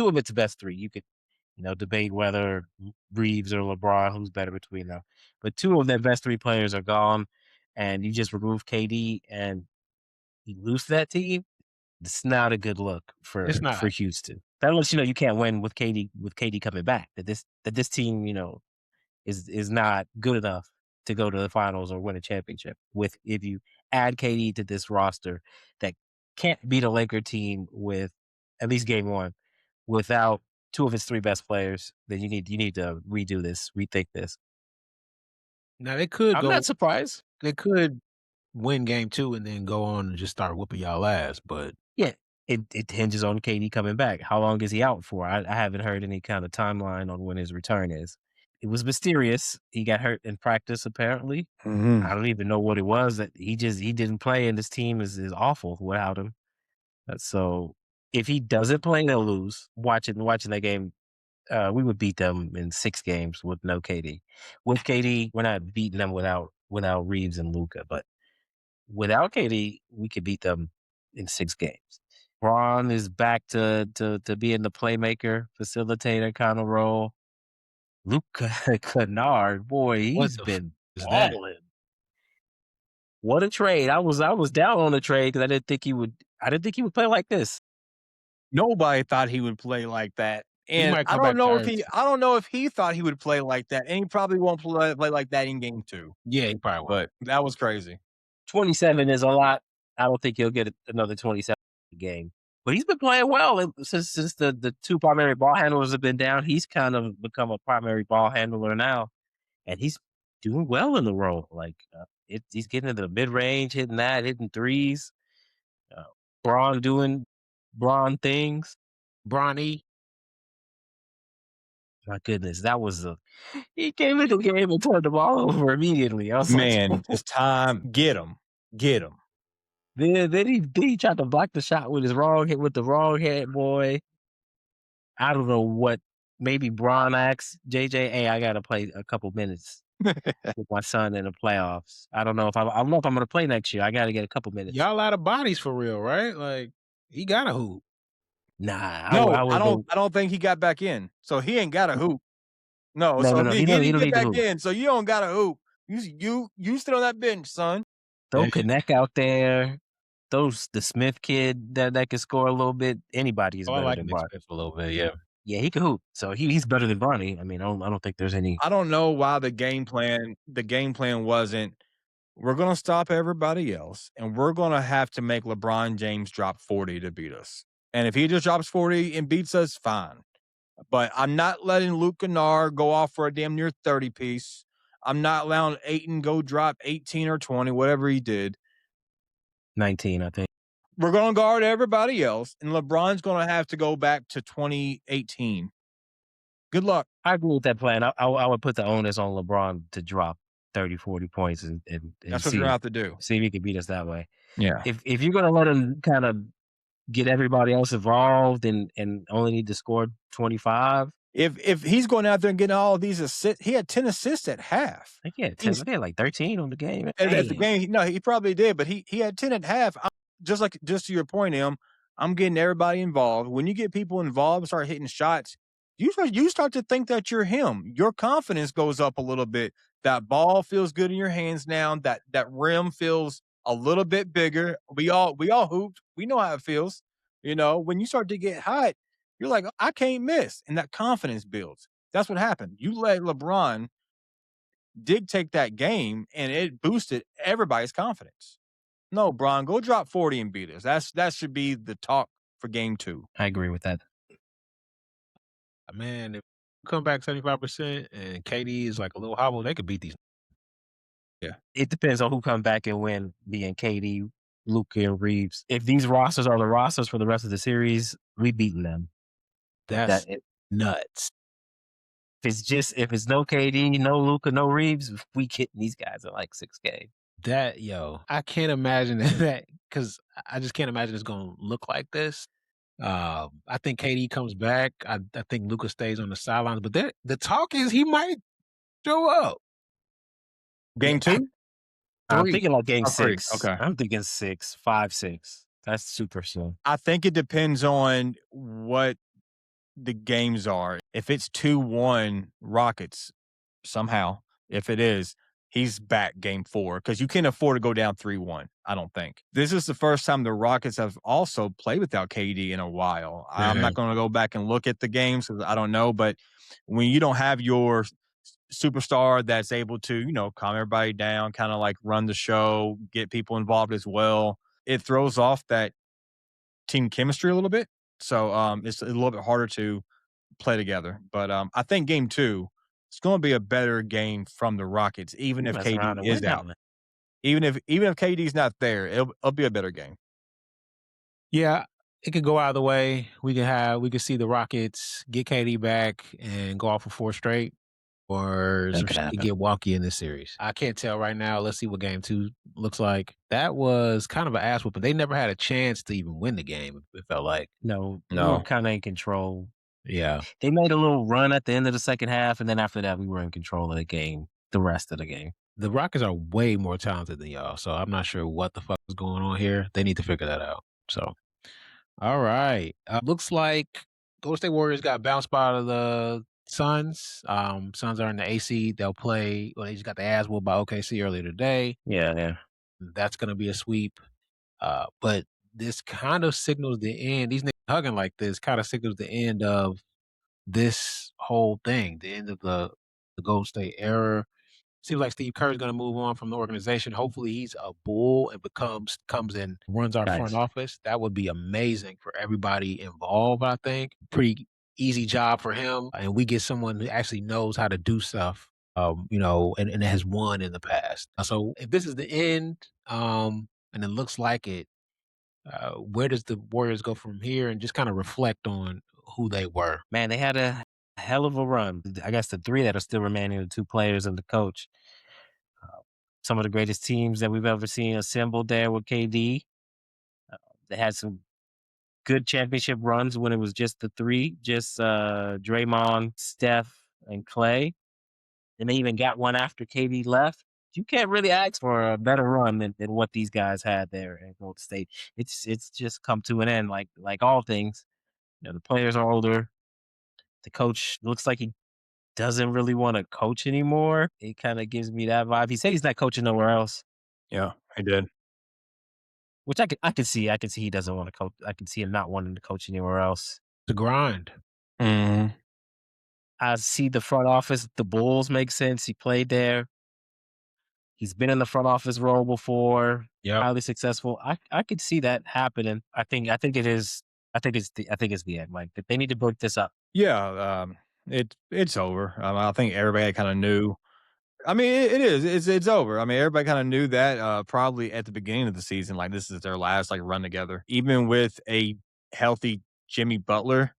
of its best 3, you could, debate whether Reeves or LeBron, who's better between them. But 2 of their best 3 players are gone, and you just remove KD and you lose that team. It's not a good look for Houston. That lets you know you can't win with KD coming back. That this team, is not good enough to go to the finals or win a championship. If you add KD to this roster that can't beat a Laker team with at least game 1 without 2 of its 3 best players, then you need to redo this, rethink this. Now they could I'm not go. surprised. They could win game 2 and then go on and just start whooping y'all ass, but Yeah, it hinges on KD coming back. How long is he out for? I haven't heard any kind of timeline on when his return is. It was mysterious. He got hurt in practice, apparently. I don't even know what it was that he didn't play, and this team is awful without him. So if he doesn't play, they'll lose. Watching that game, we would beat them in 6 games with no KD. With KD, we're not beating them without Reeves and Luka, but without KD, we could beat them in 6 games. Braun is back to being the playmaker, facilitator kind of role. Luka Kennard, boy, what he's the f been is that? balling. What a trade! I was down on the trade because I didn't think he would play like this. Nobody thought he would play like that. He And might I come don't back to know if earth. he thought he would play like that, and he probably won't play like that in game 2. Yeah, he probably won't. But that was crazy. 27 is a lot. I don't think he'll get another 27 game. But he's been playing well since the 2 primary ball handlers have been down. He's kind of become a primary ball handler now, and he's doing well in the role. Like he's getting into the mid range, hitting threes. Uh, Braun doing Braun things. Bronny. My goodness, that was he came into the game and turned the ball over immediately. I was Man, like, it's time. Get him. Get him. then he tried to block the shot with the wrong head, boy. I don't know what. Maybe Braun asked JJ, "Hey, I got to play a couple minutes with my son in the playoffs. I don't know if I'm going to play next year. I got to get a couple minutes." Y'all out of bodies for real, right? Like, he got a hoop. Nah, No, I I would don't go. I don't think he got back in. So he ain't got a hoop. No, No, so no, no. he He don't didn't get need the back hoop. in. So you don't got a hoop. You sit on that bench, son. Throw Connect out there. The Smith kid that can score a little bit. Anybody is Oh, I better like than Nick Braun. Smith a little bit, yeah. Yeah, he can hoop. So he's better than Bronny. I mean, I don't think there's any. I don't know why the game plan wasn't, we're gonna stop everybody else and we're gonna have to make LeBron James drop 40 to beat us. And if he just drops 40 and beats us, fine. But I'm not letting Luke Kennard go off for a damn near 30 piece. I'm not allowing Ayton go drop 18 or 20, whatever he did. 19, I think. We're going to guard everybody else, and LeBron's going to have to go back to 2018. Good luck. I agree with that plan. I would put the onus on LeBron to drop 30, 40 points and That's what you're going to have to do. see if he can beat us that way. Yeah. If you're going to let him kind of get everybody else involved and only need to score 25. If he's going out there and getting all of these assists, he had 10 assists at half. I think he had 10. He had like 13 on the game. At the game, no, he probably did, but he had 10 at half. Just to your point, I'm getting everybody involved. When you get people involved and start hitting shots, you start to think that you're him. Your confidence goes up a little bit. That ball feels good in your hands now. That rim feels a little bit bigger. We all hooped. We know how it feels. You know, when you start to get hot, you're like, I can't miss. And that confidence builds. That's what happened. You let LeBron dictate that game and it boosted everybody's confidence. No, Bron, go drop 40 and beat us. That should be the talk for game 2. I agree with that. Man, if you come back 75% and KD is like a little hobble, they could beat these. Yeah. It depends on who come back and win, being KD, Luka, and Reeves. If these rosters are the rosters for the rest of the series, we beating them. That's nuts. If it's no KD, no Luka, no Reeves, we get these guys in like 6 games. I can't imagine that because I just can't imagine it's going to look like this. I think KD comes back. I think Luka stays on the sidelines, but the talk is he might show up. Game 2? I'm thinking like game 3. 6. Okay. I'm thinking 6, 5, 6. That's super soon. I think it depends on what the games are. If it's 2-1 Rockets, somehow, if it is, he's back game 4 because you can't afford to go down 3-1, I don't think. This is the first time the Rockets have also played without KD in a while. I'm not going to go back and look at the games because I don't know, but when you don't have your superstar that's able to, calm everybody down, kind of like run the show, get people involved as well, it throws off that team chemistry a little bit. So it's a little bit harder to play together. But I think game 2, it's going to be a better game from the Rockets, even You if mess KD around and is win that out. one. Even if KD's not there, it'll be a better game. Yeah, it could go either way. We could see the Rockets get KD back and go off for 4 straight, or That some could shit could happen. get wonky in this series. I can't tell right now. Let's see what game 2 looks like. That was kind of an ass whooping. They never had a chance to even win the game, it felt like. No, we were No. kinda in control. Yeah. They made a little run at the end of the second half, and then after that, we were in control of the game, the rest of the game. The Rockets are way more talented than y'all, so I'm not sure what the fuck is going on here. They need to figure that out. So, all right. Looks like Golden State Warriors got bounced by the Suns. Suns are in the AC. They'll play. Well, they just got the ass whooped by OKC earlier today. Yeah. That's going to be a sweep. But this kind of signals the end. These niggas hugging like this kind of signals the end of this whole thing, the end of the Golden State era. Seems like Steve Kerr's going to move on from the organization. Hopefully, he's a bull and comes and runs our front Nice. office. That would be amazing for everybody involved. I think pretty easy job for him, and we get someone who actually knows how to do stuff. And has won in the past. So if this is the end, and it looks like it, where does the Warriors go from here? And just kind of reflect on who they were. Man, they had a hell of a run. I guess the 3 that are still remaining, the 2 players and the coach. Some of the greatest teams that we've ever seen assembled there with KD. They had some good championship runs when it was just the 3, Draymond, Steph, and Clay. And they even got one after KD left. You can't really ask for a better run than what these guys had there at Golden State. It's just come to an end, like all things. The players are older. The coach looks like he doesn't really want to coach anymore. It kind of gives me that vibe. He said he's not coaching nowhere else, Yeah, I did. which I can see. I can see he doesn't want to coach. I can see him not wanting to coach anywhere else. The grind. Mhm. I see the front office. The Bulls make sense. He played there. He's been in the front office role before. Yep. Highly successful. I could see that happening. I think it is. I think it's the end. Like they need to break this up. Yeah, it's over. I think everybody kind of knew. I mean, it is. It's over. I mean, everybody kind of knew that probably at the beginning of the season. Like this is their last run together. Even with a healthy Jimmy Butler,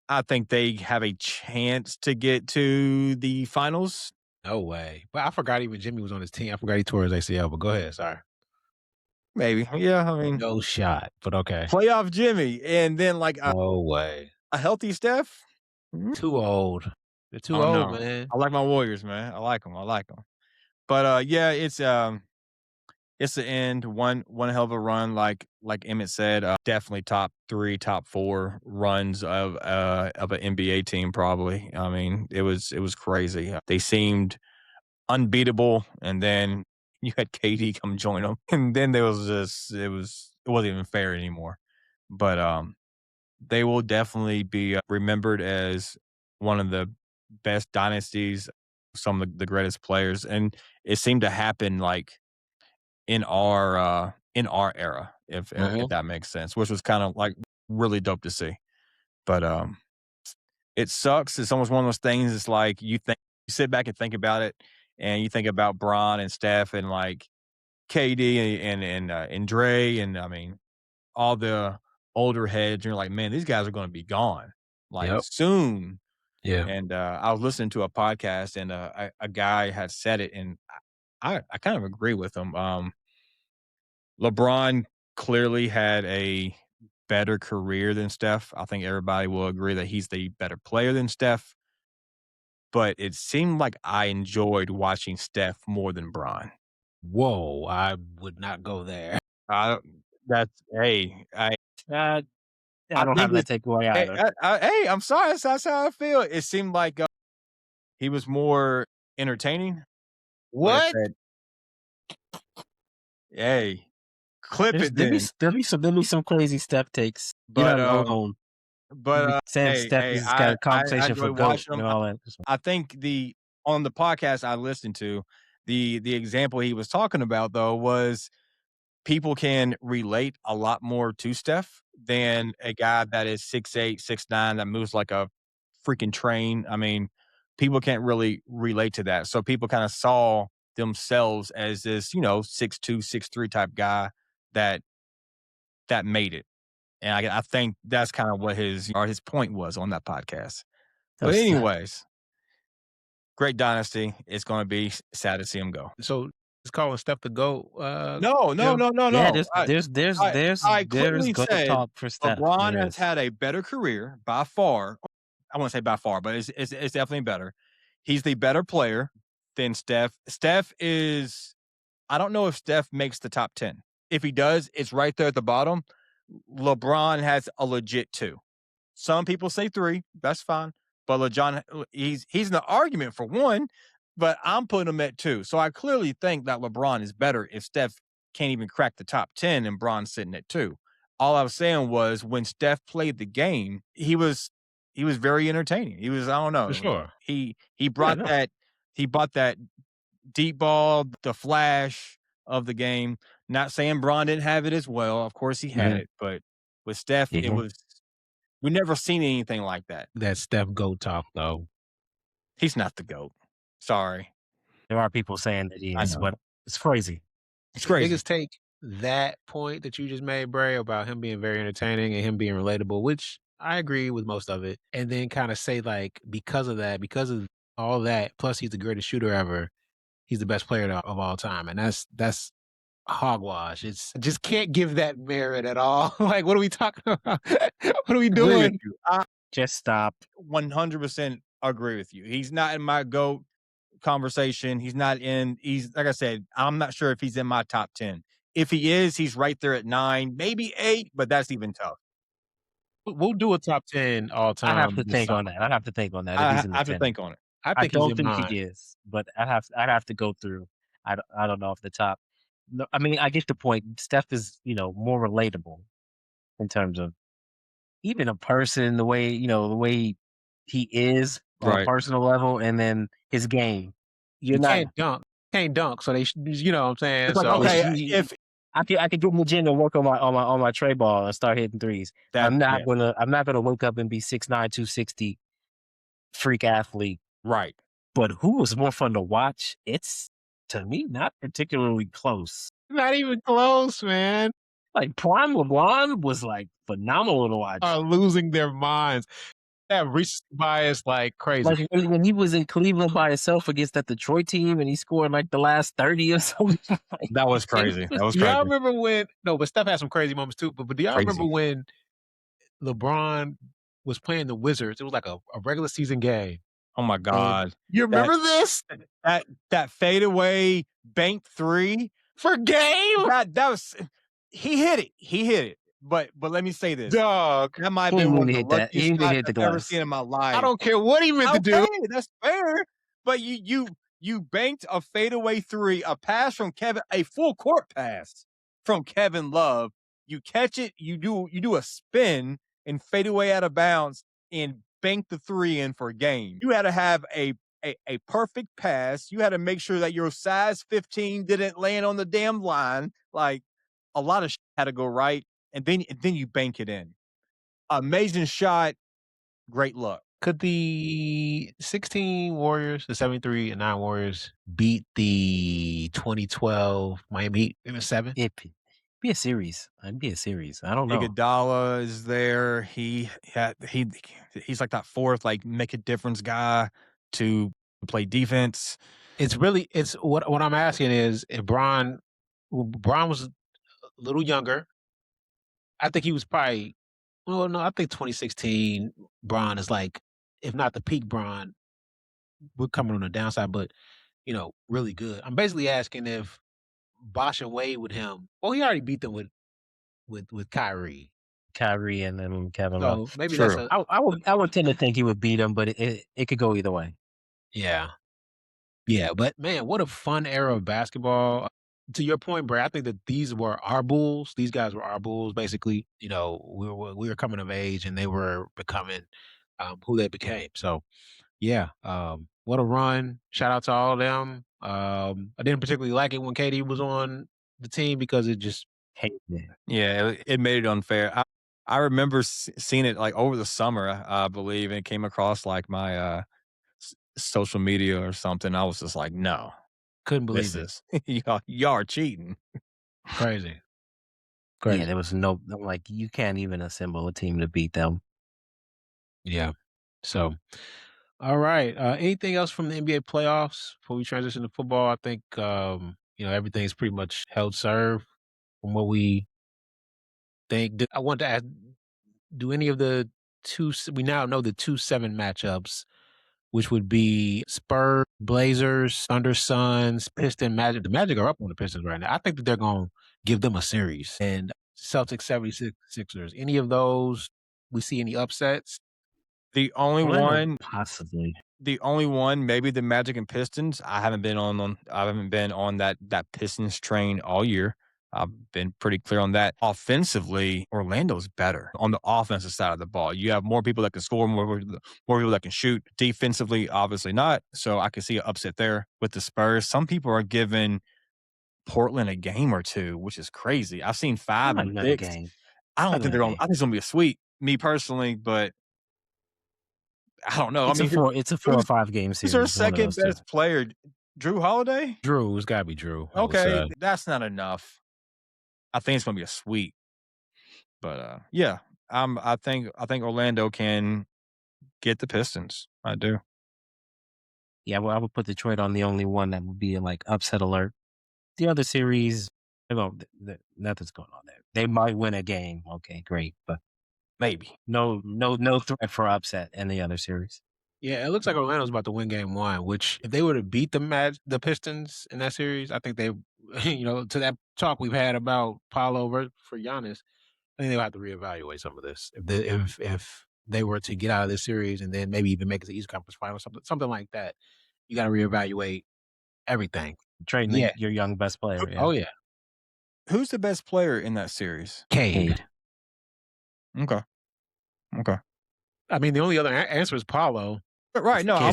I think they have a chance to get to the finals. No way. But I forgot even Jimmy was on his team. I forgot he tore his ACL, but go ahead. Sorry. Maybe. Yeah. I mean, No shot, but okay. playoff Jimmy, and then No way. a healthy Steph. Too old. They're too Oh old, no, man. I like my Warriors, man. I like them. But yeah, it's the end. One hell of a run, like Emmett said. Definitely top 3, top 4 runs of an NBA team. Probably. I mean, it was crazy. They seemed unbeatable, and then you had KD come join them, and then there was just it wasn't even fair anymore. But they will definitely be remembered as one of the best dynasties, some of the greatest players, and it seemed to happen in our era, if that makes sense, which was kind of really dope to see. But it sucks. It's almost one of those things. It's like you sit back and think about it, and you think about Bron and Steph and KD and Dre, and I mean all the older heads. And you're like, man, these guys are going to be gone Yep. soon. Yeah. And I was listening to a podcast, and a guy had said it, and I kind of agree with him. LeBron clearly had a better career than Steph. I think everybody will agree that he's the better player than Steph. But it seemed like I enjoyed watching Steph more than Bron. Whoa, I would not go there. That's hey, I I don't think have that it's takeaway hey, either. hey, I'm sorry. That's how I feel. It seemed like he was more entertaining. Like I What? said, hey, clip it then. There'll be some crazy step takes. But You're not alone. Sam hey, Steph has got a conversation for enjoy GOAT watching and him. all that. I think on the podcast I listened to, the example he was talking about though was people can relate a lot more to Steph than a guy that is 6'8", 6'9", that moves like a freaking train. I mean, people can't really relate to that. So people kind of saw themselves as this, 6'2", 6'3" type guy that made it. And I think that's kind of what his point was on that podcast. But That's anyways, great dynasty. It's going to be sad to see him go. So it's calling Steph the GOAT. No. yeah. I There's clearly good said talk for Steph. LeBron There has is. had a better career by far. I won't say by far, but it's definitely better. He's the better player than Steph. Steph is, I don't know if Steph makes the top 10. If he does, it's right there at the bottom. LeBron has a legit 2. Some people say 3. That's fine. But LeBron, he's in the argument for 1, but I'm putting him at 2. So I clearly think that LeBron is better if Steph can't even crack the top 10 and Bron's sitting at 2. All I was saying was when Steph played the game, he was very entertaining. He was, I don't know. For sure. He brought that deep ball, the flash of the game. Not saying Bron didn't have it as well. Of course he had it, but with Steph, it was, we never seen anything like that. That Steph GOAT talk, though. He's not the GOAT. Sorry. There are people saying that he is, but it's crazy. It's crazy. Niggas take that point that you just made, Bray, about him being very entertaining and him being relatable, which I agree with most of it, and then kind of say, like, because of all that, plus he's the greatest shooter ever, he's the best player of all time. And that's hogwash. I just can't give that merit at all. Like, what are we talking about? What are we doing? Just stop. 100% agree with you. He's not in my GOAT conversation. He's like I said, I'm not sure if he's in my top 10. If he is, he's right there at 9, maybe 8, but that's even tough. We'll do a top 10 all time. I have to think on that. I have to think on that. I have to think on it. I don't think he is, but I'd have to go through. I don't know if the top. No, I mean, I get the point. Steph is, more relatable in terms of even a person, the way he is on a personal level, and then his game. You can't dunk, so they, you know what I'm saying. Like, so okay, if I could get in the gym and work on my tray ball and start hitting threes, I'm not gonna wake up and be 6'9", 260 freak athlete. Right. But who was more fun to watch? It's, to me, not particularly close. Not even close, man. Like, prime LeBron was, like, phenomenal to watch. Are losing their minds. That recency bias like crazy. Like, when he was in Cleveland by himself against that Detroit team and he scored, like, the last 30 or something. That was crazy. That was Do crazy. y'all remember when – no, but Steph had some crazy moments too. But do y'all remember when LeBron was playing the Wizards? It was like a regular season game. Oh, my God. You remember this? That fadeaway bank 3 for game? That was – he hit it. But let me say this. Dog. That might have been one of the luckiest shots I've ever seen in my life. I don't care what he meant to do. That's fair. But you banked a fadeaway 3, a pass from Kevin, a full court pass from Kevin Love. You catch it, you do a spin and fade away out of bounds and bank the 3 in for a game. You had to have a perfect pass. You had to make sure that your size 15 didn't land on the damn line. Like, a lot of shit had to go right. And then you bank it in. Amazing shot. Great luck. Could the 16 Warriors, the 73 and 9 Warriors, beat the 2012 Miami Heat in a 7? It'd be a series. It'd be a series. I don't know. Iguodala is there. He's like that fourth, like, make a difference guy to play defense. It's what I'm asking is if Bron was a little younger. I think he was probably, well, no, I think 2016 Bron is like, if not the peak Bron, we're coming on the downside, but, really good. I'm basically asking if Bosh and Wade with him, well, he already beat them with Kyrie. Kyrie and then Kevin Love. Maybe that's I would tend to think he would beat him, but it could go either way. Yeah. Yeah, but man, what a fun era of basketball. To your point, Brad, I think that these were our Bulls. These guys were our Bulls, basically. We were coming of age, and they were becoming who they became. So, yeah, what a run! Shout out to all of them. I didn't particularly like it when KD was on the team because it just it made it unfair. I remember seeing it like over the summer, I believe, and it came across like my social media or something. I was just like, no, Couldn't this believe it. is y'all are cheating. Crazy. Yeah, Crazy. there was no I'm like you can't even assemble a team to beat them. Yeah. So, all right. Anything else from the NBA playoffs before we transition to football? I think everything's pretty much held serve from what we think. I want to ask, do any of the we now know the 2-7 matchups, which would be Spurs, Blazers, Thunder, Suns, Piston, Magic. The Magic are up on the Pistons right now. I think that they're going to give them a series. And Celtics, 76ers. Any of those, we see any upsets? The only Orlando, one, possibly. maybe the Magic and Pistons. I haven't been on that Pistons train all year. I've been pretty clear on that. Offensively, Orlando's better on the offensive side of the ball. You have more people that can score, more people that can shoot. Defensively, obviously not. So I can see an upset there with the Spurs. Some people are giving Portland a game or two, which is crazy. I've seen 5 Not and even a 6. game. I don't Not think even they're a going. game. I think it's going to be a sweep, me personally, but I don't know. It's I mean, a 4 or 5 game who's our series. One of second those two. best player? Drew Holiday? Drew. It's got to be Drew. I would Okay, say. that's not enough. I think it's going to be a sweep. But yeah, I think Orlando can get the Pistons. I do. Yeah, well, I would put Detroit on the only one that would be like upset alert. The other series, nothing's going on there. They might win a game. Okay, great, but Maybe. no threat for upset in the other series. Yeah, it looks like Orlando's about to win game 1, which if they were to beat the Pistons in that series, I think they, to that talk we've had about Paolo for Giannis, I think they'll have to reevaluate some of this. If they were to get out of this series and then maybe even make it to the East Conference Final, something like that, you got to reevaluate everything. Trading your young best player. Yeah. Oh, yeah. Who's the best player in that series? Cade. Okay. I mean, the only other answer is Paulo. Right. No, I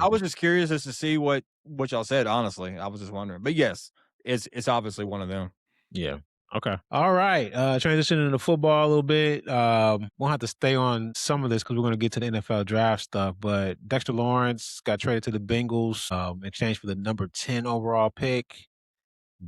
was Cade. just curious as to see what y'all said. Honestly, I was just wondering. But yes, it's obviously one of them. Yeah. Okay. All right. Transitioning to football a little bit. We'll have to stay on some of this because we're going to get to the NFL draft stuff. But Dexter Lawrence got traded to the Bengals in exchange for the number 10 overall pick.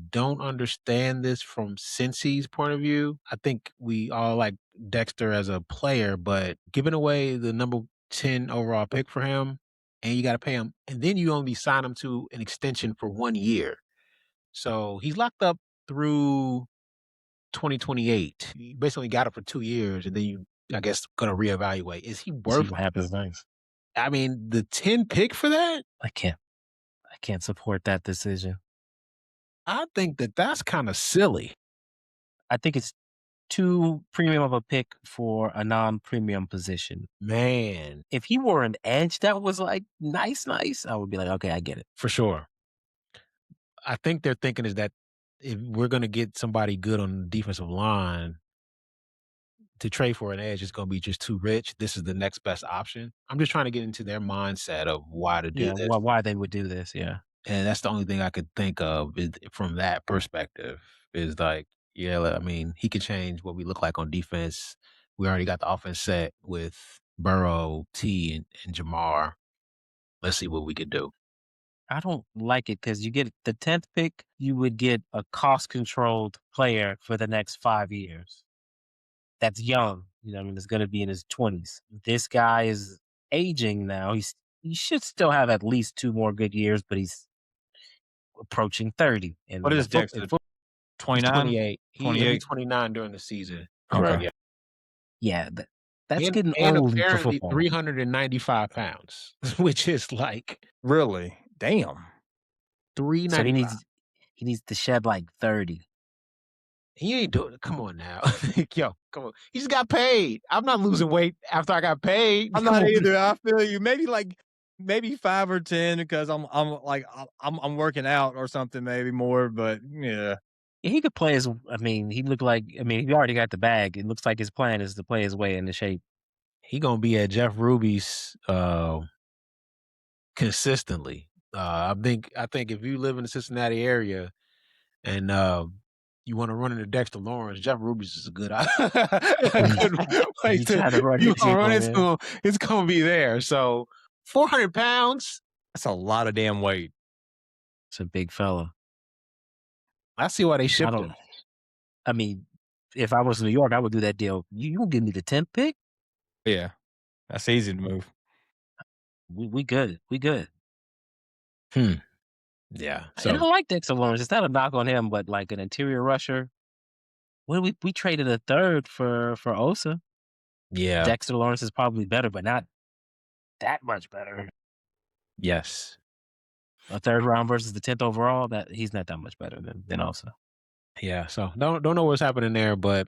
Don't understand this from Cincy's point of view. I think we all like Dexter as a player, but giving away the number 10 overall pick for him, and you got to pay him, and then you only sign him to an extension for 1 year. So he's locked up through 2028. You basically got it for 2 years, and then you, I guess, gonna reevaluate. Is he worth? See what happens next. I mean, the 10 pick for that? I can't support that decision. I think that's kind of silly. I think it's too premium of a pick for a non-premium position. Man, If he were an edge that was like nice, I would be like, okay, I get it. for sure. I think they're thinking is that if we're gonna get somebody good on the defensive line, to trade for an edge is going to be just too rich. This is the next best option. I'm just trying to get into their mindset of why to do this. Why they would do this, yeah. And that's the only thing I could think of is from that perspective is like, yeah, I mean, he could change what we look like on defense. We already got the offense set with Burrow, T, and Jamar. Let's see what we could do. I don't like it because you get the 10th pick, you would get a cost-controlled player for the next 5 years. That's young. It's going to be in his 20s. This guy is aging now. He should still have at least 2 more good years, but he's approaching 30. And What is Dexter? 29? 28. He'll be 28? 29 during the season. Okay. Correct. Yeah, that's getting and old for apparently football. 395 pounds, which is like Really? Damn. 395. So he needs to shed like 30. He ain't doing it. Come on now. Yo, come on. He just got paid. I'm not losing weight after I got paid. I'm not either. I feel you. Maybe 5 or 10 because I'm working out or something, maybe more. But yeah. Yeah, he could play he already got the bag. It looks like his plan is to play his way into shape. He gonna be at Jeff Ruby's consistently. I think if you live in the Cincinnati area and you want to run into Dexter Lawrence, Jeff Ruby's is a good place to run into him. It's gonna be there. So 400 pounds. That's a lot of damn weight. It's a big fella. I see why they I shipped don't. him. I mean, if I was New York, I would do that deal. You gonna give me the 10th pick? Yeah, that's easy to move. We good. We good. Yeah. And I So like Dexter Lawrence. It's not a knock on him, but like an interior rusher. Well, we traded a third for Osa. yeah. Dexter Lawrence is probably better, but not that much better. Yes. A third round versus the 10th overall, that he's not that much better than Osa. Yeah. So don't know what's happening there, but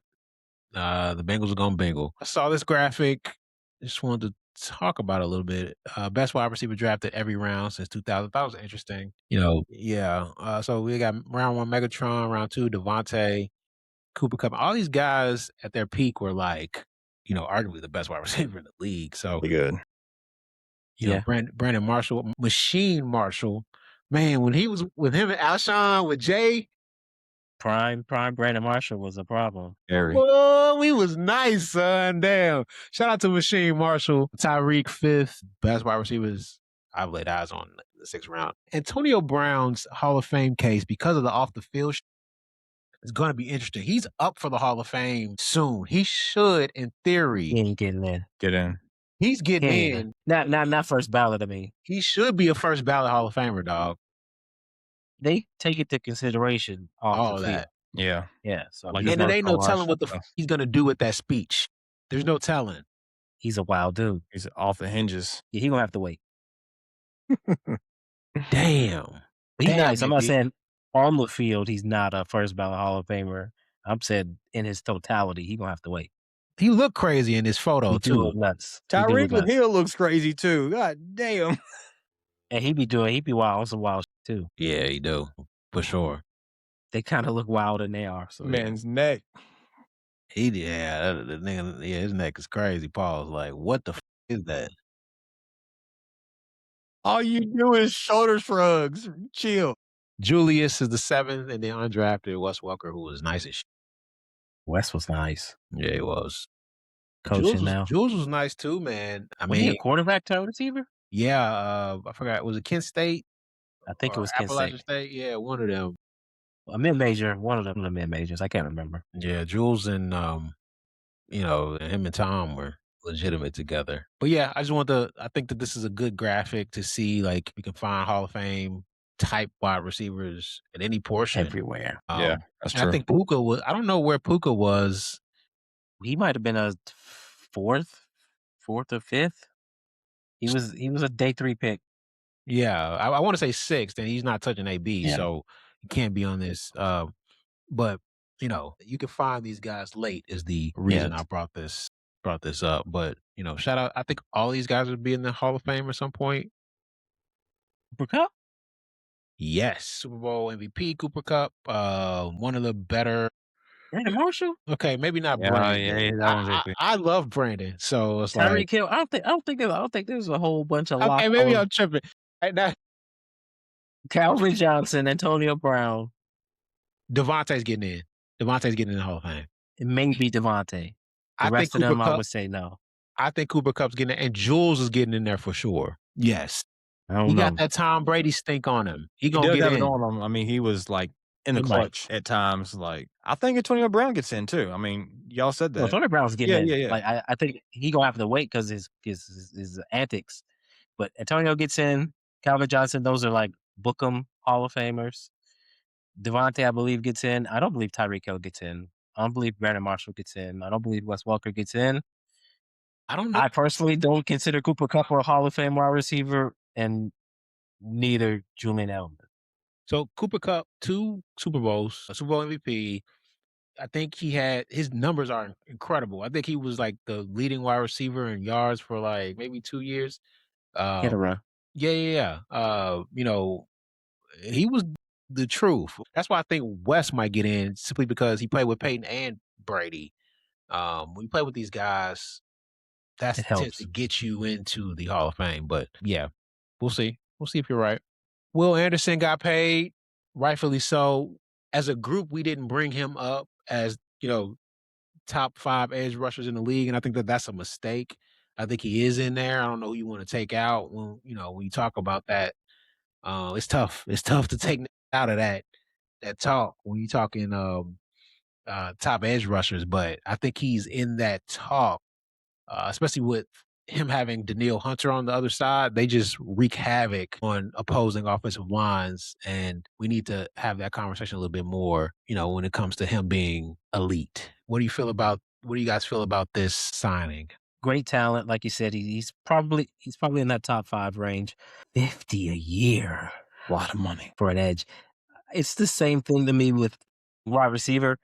the Bengals are gonna Bengal. I saw this graphic. Just wanted to talk about it a little bit. Best wide receiver drafted every round since 2000. That was interesting. Yeah. So we got round 1 Megatron, round 2 Devontae, Cooper Kupp. All these guys at their peak were like, arguably the best wide receiver in the league. So Pretty good. Yeah. Brandon Marshall, Machine Marshall, man, when he was with him and Alshon with Jay, Prime Brandon Marshall was a problem. Very. whoa, we was nice, son. Damn. Shout out to Machine Marshall, Tyreek 5th, best wide receivers I've laid eyes on in the 6th round. Antonio Brown's Hall of Fame case, because of the off the field, is going to be interesting. He's up for the Hall of Fame soon. He should, in theory, He ain't getting in. Get in. he's getting He ain't in. Not first ballot. I mean, He should be a first ballot Hall of Famer, dog. they take it to consideration off All the that. field. Yeah. Yeah. So Like he's, And it ain't no Marshall telling what stuff. he's going to do with that speech. There's no telling. he's a wild dude. He's off the hinges. Yeah, he gonna have to wait. Damn. He's Damn, nice. I'm not baby. saying on the field he's not a first ballot Hall of Famer. I'm saying in his totality, he gonna have to wait. He looked crazy in this photo, He do too. look nuts. He do Tyreek look nuts. Hill looks crazy too. God damn. And he be wild on some wild shit too. Yeah, he do. For sure. They kind of look wild than they are. So yeah. Man's neck. The nigga, his neck is crazy. Paul's like, what the is that? All you do is shoulder shrugs. Chill. Julius is the 7th, and then undrafted Wes Welker, who was nice as shit. Wes was nice. Yeah, he was. Coaching now. Jules was nice too, man. I Was he mean, a quarterback to receiver? yeah, I forgot. Was it Kent State? I think it or was Kent Appalachian State. State? Yeah, one of them. A mid-major, one of the mid-majors. I can't remember. Yeah, Jules and him and Tom were legitimate together. But yeah, I think that this is a good graphic to see, like, we can find Hall of Fame type wide receivers at any portion. Everywhere. Yeah, that's and true. I think Puka was, I don't know where Puka was. He might have been a fourth or fifth. He was a day 3 pick. Yeah, I want to say 6th, and he's not touching AB, Yeah. so he can't be on this. But you can find these guys late is the reason I brought this up. But shout out. I think all these guys would be in the Hall of Fame at some point. Cooper Kupp? Yes, Super Bowl MVP, Cooper Kupp. One of the better. Brandon Marshall? Okay, maybe not Yeah, Brandon. that one's iffy. I love Brandon, so it's Tyreek like, Hill. I don't think there's a whole bunch of okay, maybe I'm tripping. Right now, Calvin Johnson, Antonio Brown. Devontae's getting in. Devontae's getting in the Hall of Fame. It may be Devontae. The I think rest of Cooper them, I Kupp. would say no. I think Cooper Kupp's getting in, and Jules is getting in there for sure. Yes, I don't he know. got that Tom Brady stink on him. He He gonna does get have in. it on him. I mean, he was like in the He might. clutch at times. Like, I think Antonio Brown gets in too. I mean, y'all said that. No, Antonio Brown's getting in. Yeah. Like I think he gonna have to wait because his antics. But Antonio gets in. Calvin Johnson. Those are like book 'em Hall of Famers. Devontae, I believe, gets in. I don't believe Tyreek Hill gets in. I don't believe Brandon Marshall gets in. I don't believe Wes Welker gets in. I don't know. I personally don't consider Cooper Kupp a Hall of Fame wide receiver, and neither Julian Edelman. So Cooper Kupp, 2 Super Bowls, a Super Bowl MVP. I think his numbers are incredible. I think he was like the leading wide receiver in yards for like maybe 2 years. He had a run. Yeah. He was the truth. That's why I think Wes might get in, simply because he played with Peyton and Brady. When you play with these guys, that It tends helps. to get you into the Hall of Fame. But yeah, we'll see. We'll see if you're right. Will Anderson got paid, rightfully so. As a group, we didn't bring him up as top 5 edge rushers in the league, and I think that that's a mistake. I think he is in there. I don't know who you want to take out when you talk about that. It's tough. It's tough to take out of that talk when you're talking top edge rushers, but I think he's in that talk, especially with him having Daniil Hunter on the other side. They just wreak havoc on opposing offensive lines, and we need to have that conversation a little bit more, when it comes to him being elite. What do you guys feel about this signing? Great talent, like you said. He's probably in that top 5 range. 50 a year, A lot of money. for an edge. It's the same thing to me with wide receiver.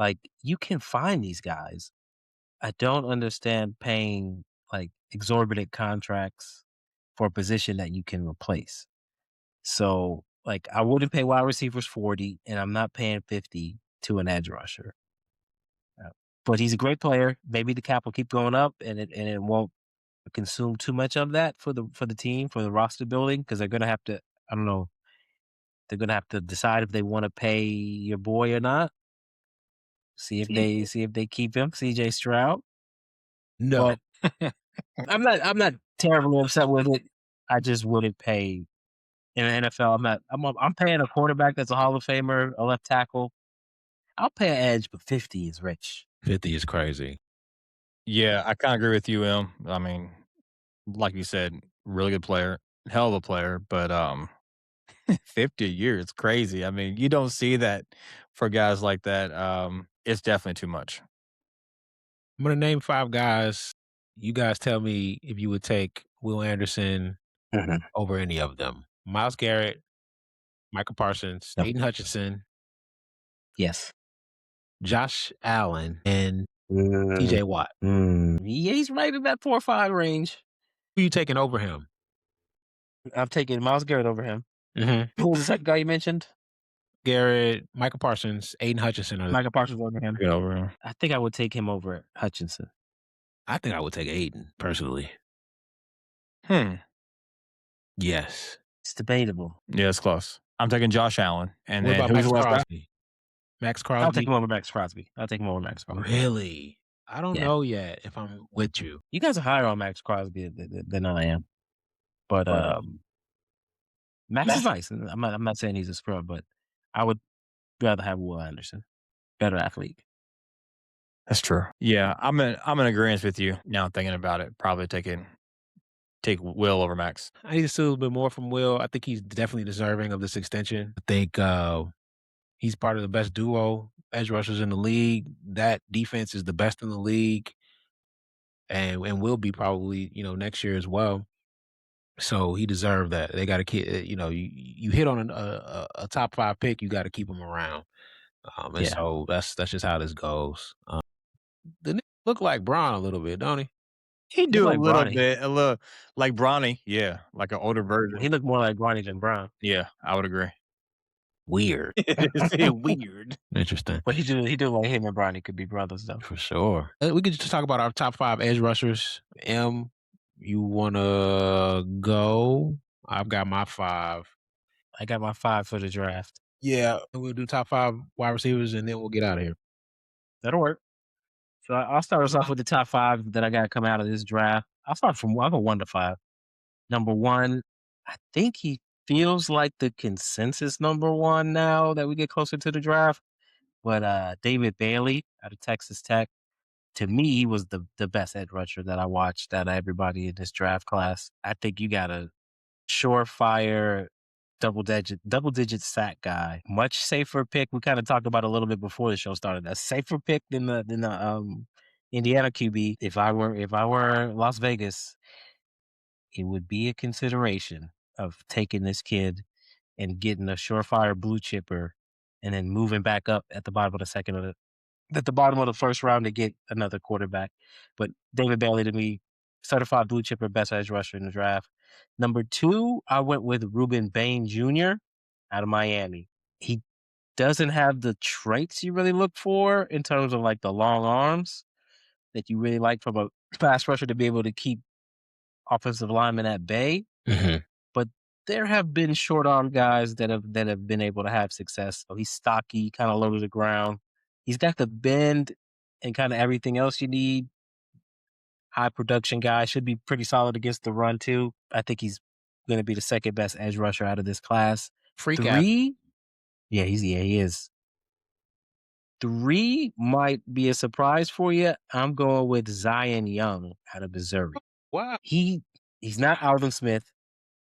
Like, you can find these guys. I don't understand paying like exorbitant contracts for a position that you can replace. So, like, I wouldn't pay wide receivers 40, and I'm not paying 50 to an edge rusher. But he's a great player. Maybe the cap will keep going up, and it won't consume too much of that for the team, for the roster building, because they're gonna have to. I don't know. They're gonna have to decide if they want to pay your boy or not. See if they keep him, C.J. Stroud. No. But I'm not terribly upset with it. I just wouldn't pay in the NFL. I'm paying a quarterback that's a Hall of Famer, a left tackle. I'll pay an edge, but 50 is rich. 50 is crazy. Yeah, I kind of agree with you, Em. I mean, like you said, really good player, hell of a player, but 50 a year, it's crazy. I mean, you don't see that for guys like that. It's definitely too much. I'm going to name 5 guys. You guys tell me if you would take Will Anderson over any of them. Myles Garrett, Michael Parsons, Yep. Aiden Hutchinson, Yes. Josh Allen, and TJ Watt. Yeah, he's right in that 4 or 5 range. Who you taking over him? I'm taking Myles Garrett over him. Mm-hmm. Who was the second guy you mentioned? Garrett, Michael Parsons, Aiden Hutchinson. Michael Parsons over him. Get over him. I think I would take him over Hutchinson. I think I would take Aiden, personally. Yes. It's debatable. Yeah, it's close. I'm taking Josh Allen. And What then about who's Max the last guy? Crosby? Max Crosby? I'll take him over Max Crosby. Really? I don't Yeah. know yet if I'm with you. You guys are higher on Max Crosby than I am. But Max is nice. And I'm not saying he's a scrub, but I would rather have Will Anderson. Better athlete. That's true. Yeah, I'm in agreement with you now thinking about it. Probably take Will over Max. I need to see a little bit more from Will. I think he's definitely deserving of this extension. I think he's part of the best duo edge rushers in the league. That defense is the best in the league, and will be probably next year as well. So he deserved that. They got to keep you hit on a top 5 pick, you got to keep him around. And Yeah. so that's just how this goes. The nigga look like Braun a little bit, don't he? He do like a little Bronny. bit, a little like Bronny. Yeah, like an older version. He looked more like Bronny than Brown. Yeah, I would agree. Weird. Weird. Interesting. But he do like him and Bronny could be brothers though. For sure. We could just talk about our top 5 edge rushers. M, you want to go? I've got my 5. I got my 5 for the draft. Yeah. We'll do top 5 wide receivers, and then we'll get out of here. That'll work. So I'll start us off with the top 5 that I got to come out of this draft. I'll go 1 to 5. Number 1, I think he feels like the consensus number 1 now that we get closer to the draft. But David Bailey out of Texas Tech, to me, he was the best edge rusher that I watched out of everybody in this draft class. I think you got a surefire double digit sack guy. Much safer pick. We kind of talked about it a little bit before the show started. A safer pick than the Indiana QB. If I were Las Vegas, it would be a consideration of taking this kid and getting a surefire blue chipper, and then moving back up at the bottom of the first round to get another quarterback. But David Bailey, to me, certified blue chipper, best edge rusher in the draft. Number 2, I went with Ruben Bain Jr. out of Miami. He doesn't have the traits you really look for in terms of like the long arms that you really like from a pass rusher to be able to keep offensive linemen at bay. But there have been short arm guys that have been able to have success. So he's stocky, kind of low to the ground. He's got the bend and kind of everything else you need. high production guy. Should be pretty solid against the run too. I think he's going to be the second best edge rusher out of this class. Freak athlete. 3, he is. 3 might be a surprise for you. I'm going with Zion Young out of Missouri. Wow. He's not Alden Smith,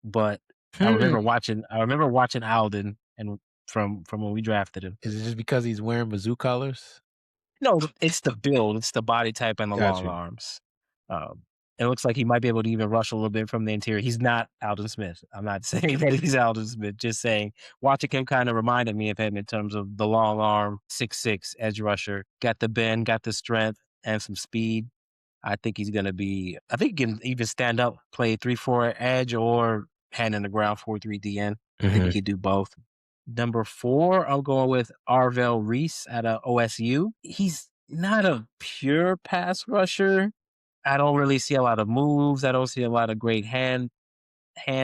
but I remember watching Alden and from when we drafted him. Is it just because he's wearing Mizzou colors? No, it's the build, it's the body type and the Got long you. arms. It looks like he might be able to even rush a little bit from the interior. He's not Alden Smith. I'm not saying that he's Alden Smith, just saying watching him kind of reminded me of him in terms of the long arm, 6'6" edge rusher. Got the bend, got the strength, and some speed. I think he can even stand up, play 3-4 edge or hand in the ground 4-3 DN. I think he could do both. Number 4, I'm going with Arvell Reese at OSU. He's not a pure pass rusher. I don't really see a lot of moves. I don't see a lot of great hand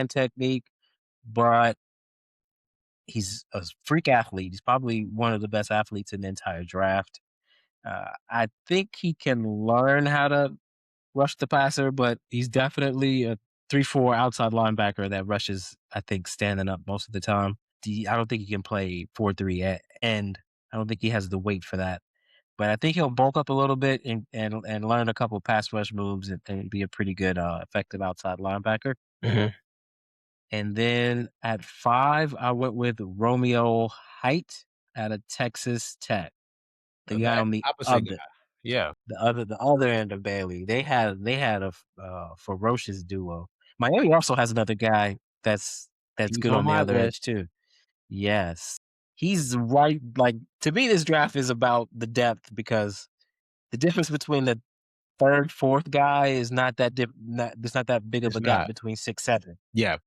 technique, but he's a freak athlete. He's probably one of the best athletes in the entire draft. I think he can learn how to rush the passer, but he's definitely a 3-4 outside linebacker that rushes, I think, standing up most of the time. I don't think he can play 4-3 end. I don't think he has the weight for that. But I think he'll bulk up a little bit and learn a couple pass rush moves and be a pretty good, effective outside linebacker. And then at 5, I went with Romeo Height out of Texas Tech. The guy on the opposite guy. Yeah. the other end of Bailey. They had a ferocious duo. Miami also has another guy that's He's good on on the my other edge list. too. Yes. He's right, like, to me, this draft is about the depth because the difference between the 3rd, 4th guy is not that there's not that big of It's a gap not. between 6, 7. Yeah.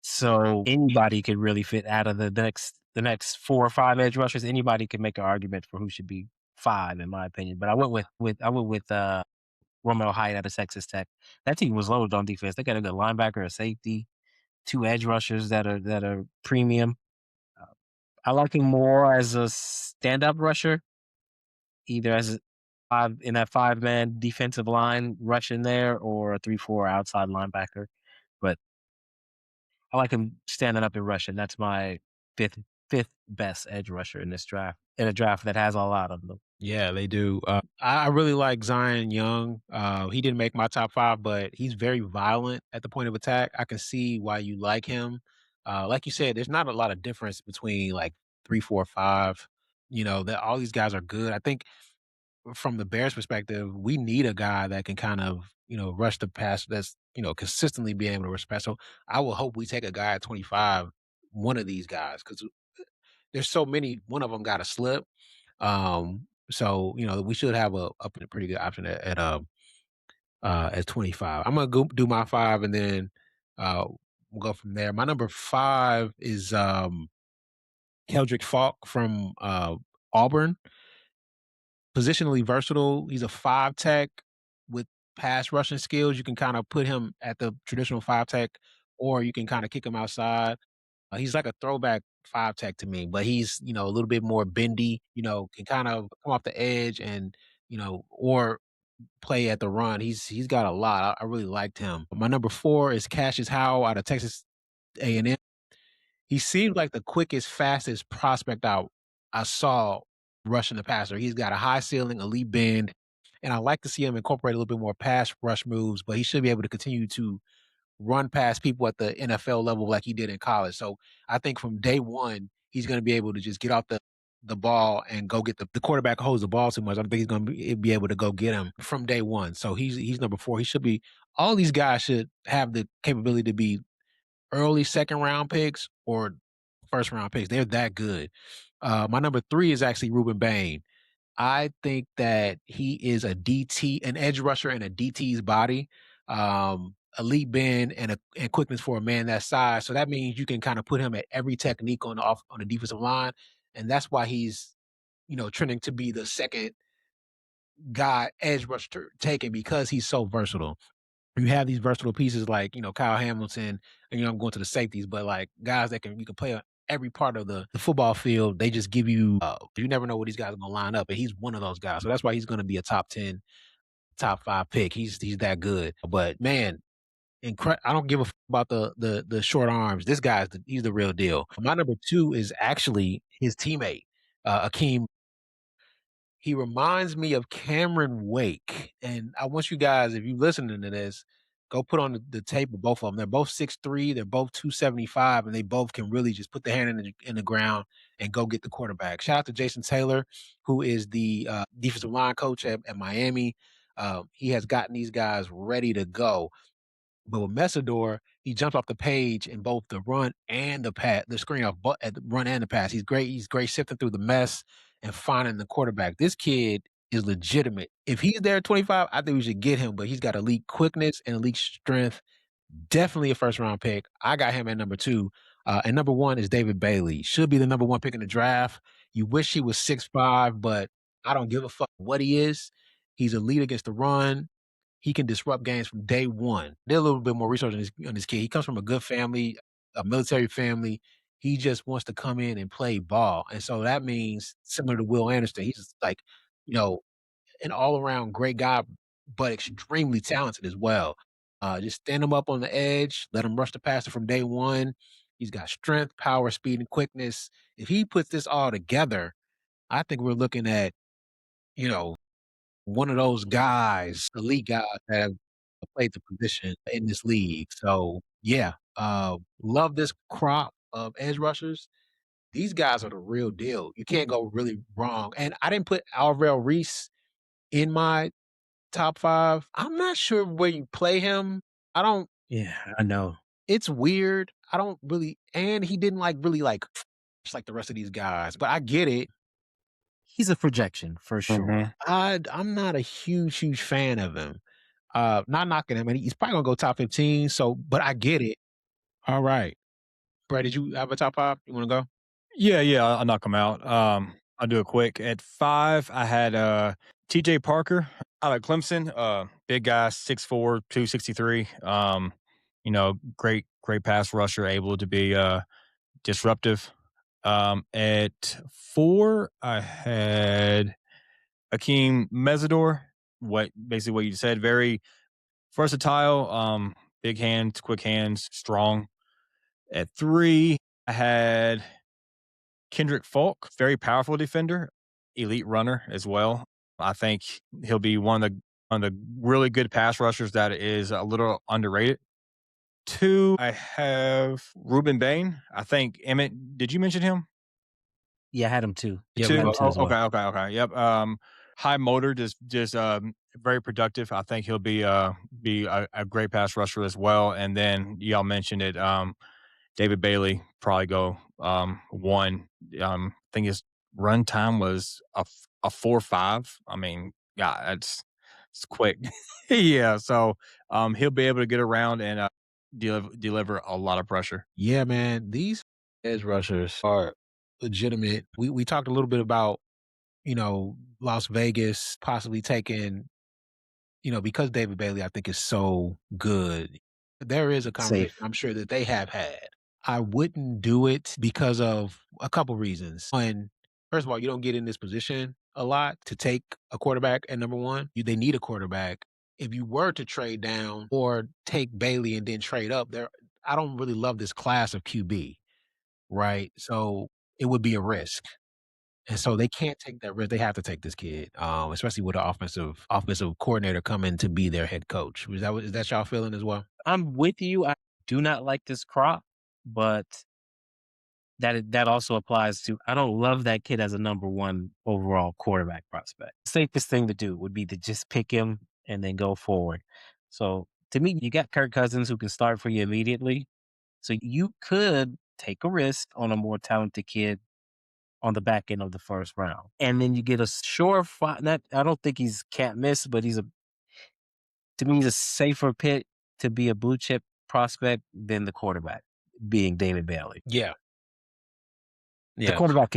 So anybody could really fit out of the next 4 or 5 edge rushers. Anybody can make an argument for who should be 5, in my opinion. But I went with Romeo Height out of Texas Tech. That team was loaded on defense. They got a good linebacker, a safety, 2 edge rushers that are premium. I like him more as a stand-up rusher, either as in that 5-man defensive line rushing there or a 3-4 outside linebacker. But I like him standing up and rushing. That's my fifth best edge rusher in this draft, in a draft that has a lot of them. Yeah, they do. I really like Zion Young. He didn't make my top 5, but he's very violent at the point of attack. I can see why you like him. Like you said, there's not a lot of difference between like 3, 4, 5. That all these guys are good. I think from the Bears perspective, we need a guy that can kind of, rush the pass that's, consistently being able to rush the pass. So I will hope we take a guy at 25, one of these guys, because there's so many, one of them got to slip. So we should have a pretty good option at 25. I'm gonna go do my 5, and then we'll go from there. My number 5 is Keldrick Falk from Auburn. Positionally versatile. He's a 5 tech with pass rushing skills. You can kind of put him at the traditional 5 tech, or you can kind of kick him outside. He's like a throwback 5 tech to me, but he's, a little bit more bendy, can kind of come off the edge and, or play at the run. He's got a lot. I really liked him. My number 4 is Cassius Howell out of Texas A&M. He seemed like the quickest, fastest prospect I saw rushing the passer. He's got a high ceiling, elite bend, and I like to see him incorporate a little bit more pass rush moves, but he should be able to continue to run past people at the NFL level like he did in college. So I think from day one, he's going to be able to just get off the ball and go get the quarterback holds the ball too much. I think he's going to be able to go get him from day one. So he's number 4. He should be. All these guys should have the capability to be early 2nd round picks or 1st round picks. They're that good. My number 3 is actually Ruben Bain. I think that he is a DT, an edge rusher in a DT's body. Elite bend and quickness for a man that size. So that means you can kind of put him at every technique on the defensive line, and that's why he's trending to be the 2nd guy edge rusher taken, because he's so versatile. You have these versatile pieces like Kyle Hamilton, and I'm going to the safeties, but like guys that you can play on every part of the football field. They just give you you never know what these guys are going to line up, and he's one of those guys. So that's why he's going to be a top 10 top 5 pick. He's that good. But man, I don't give a about the short arms. This guy's he's the real deal. My number 2 is actually his teammate, Akeem. He reminds me of Cameron Wake, and I want you guys, if you listening to this, go put on the tape of both of them. They're both 6'3", they're both 275, and they both can really just put their hand in the ground and go get the quarterback. Shout out to Jason Taylor, who is the defensive line coach at Miami. He has gotten these guys ready to go. But with Messidor, he jumps off the page in both the run and the screen off at the run and the pass. He's great. He's great sifting through the mess and finding the quarterback. This kid is legitimate. If he's there at 25, I think we should get him, but he's got elite quickness and elite strength. Definitely a first round pick. I got him at number 2. And number 1 is David Bailey. Should be the number 1 pick in the draft. You wish he was 6'5", but I don't give a fuck what he is. He's elite against the run. He can disrupt games from day one. Did a little bit more research on this kid. He comes from a good family, a military family. He just wants to come in and play ball. And so that means similar to Will Anderson, he's just like, you know, an all-around great guy, but extremely talented as well. Just stand him up on the edge, let him rush the passer from day one. He's got strength, power, speed, and quickness. If he puts this all together, I think we're looking at, you know, one of those guys, elite guys that have played the position in this league. So yeah, love this crop of edge rushers. These guys are the real deal. You can't go really wrong. And I didn't put Alvarez Reese in my top 5. I'm not sure where you play him. I don't. Yeah, I know. It's weird. I don't really, and he didn't really just like the rest of these guys. But I get it. He's a projection for sure. Mhm. I'm not a huge fan of him. Not knocking him, and he's probably gonna go top 15. So, but I get it. All right, Brad, did you have a top 5? You want to go? Yeah, I'll knock them out. I'll do it quick. At 5, I had TJ Parker out of Clemson. Big guy, 6'4", 263. Great pass rusher, able to be disruptive. At 4, I had Akeem Mesidor. Basically what you said, very versatile, big hands, quick hands, strong. At 3, I had Kendrick Falk, very powerful defender, elite runner as well. I think he'll be one of the really good pass rushers that is a little underrated. 2, I have Ruben Bain. I think Emmett, did you mention him? Yeah, I had him too. Yeah, I had Too? him too as well. Okay. Yep. High motor, just very productive. I think he'll be a great pass rusher as well. And then y'all mentioned it. David Bailey probably go 1. I think his run time was a 4.5. I mean, yeah, it's quick. Yeah, so he'll be able to get around and deliver a lot of pressure. yeah, man. These edge rushers are legitimate. We talked a little bit about Las Vegas possibly taking because David Bailey I think is so good. There is a conversation Safe. I'm sure that they have had. I wouldn't do it because of a couple reasons. One, first of all, you don't get in this position a lot to take a quarterback at number 1. They need a quarterback. If you were to trade down or take Bailey and then trade up, I don't really love this class of QB, right? So it would be a risk. And so they can't take that risk. They have to take this kid, especially with an offensive coordinator coming to be their head coach. Is that y'all feeling as well? I'm with you. I do not like this crop, but that also applies to I don't love that kid as a number 1 overall quarterback prospect. Safest thing to do would be to just pick him and then go forward. So to me, you got Kirk Cousins who can start for you immediately. So you could take a risk on a more talented kid on the back end of the first round. And then you get a surefire, not, I don't think he's can't miss, but to me, he's a safer pick to be a blue chip prospect than the quarterback being David Bailey. Yeah. The quarterback,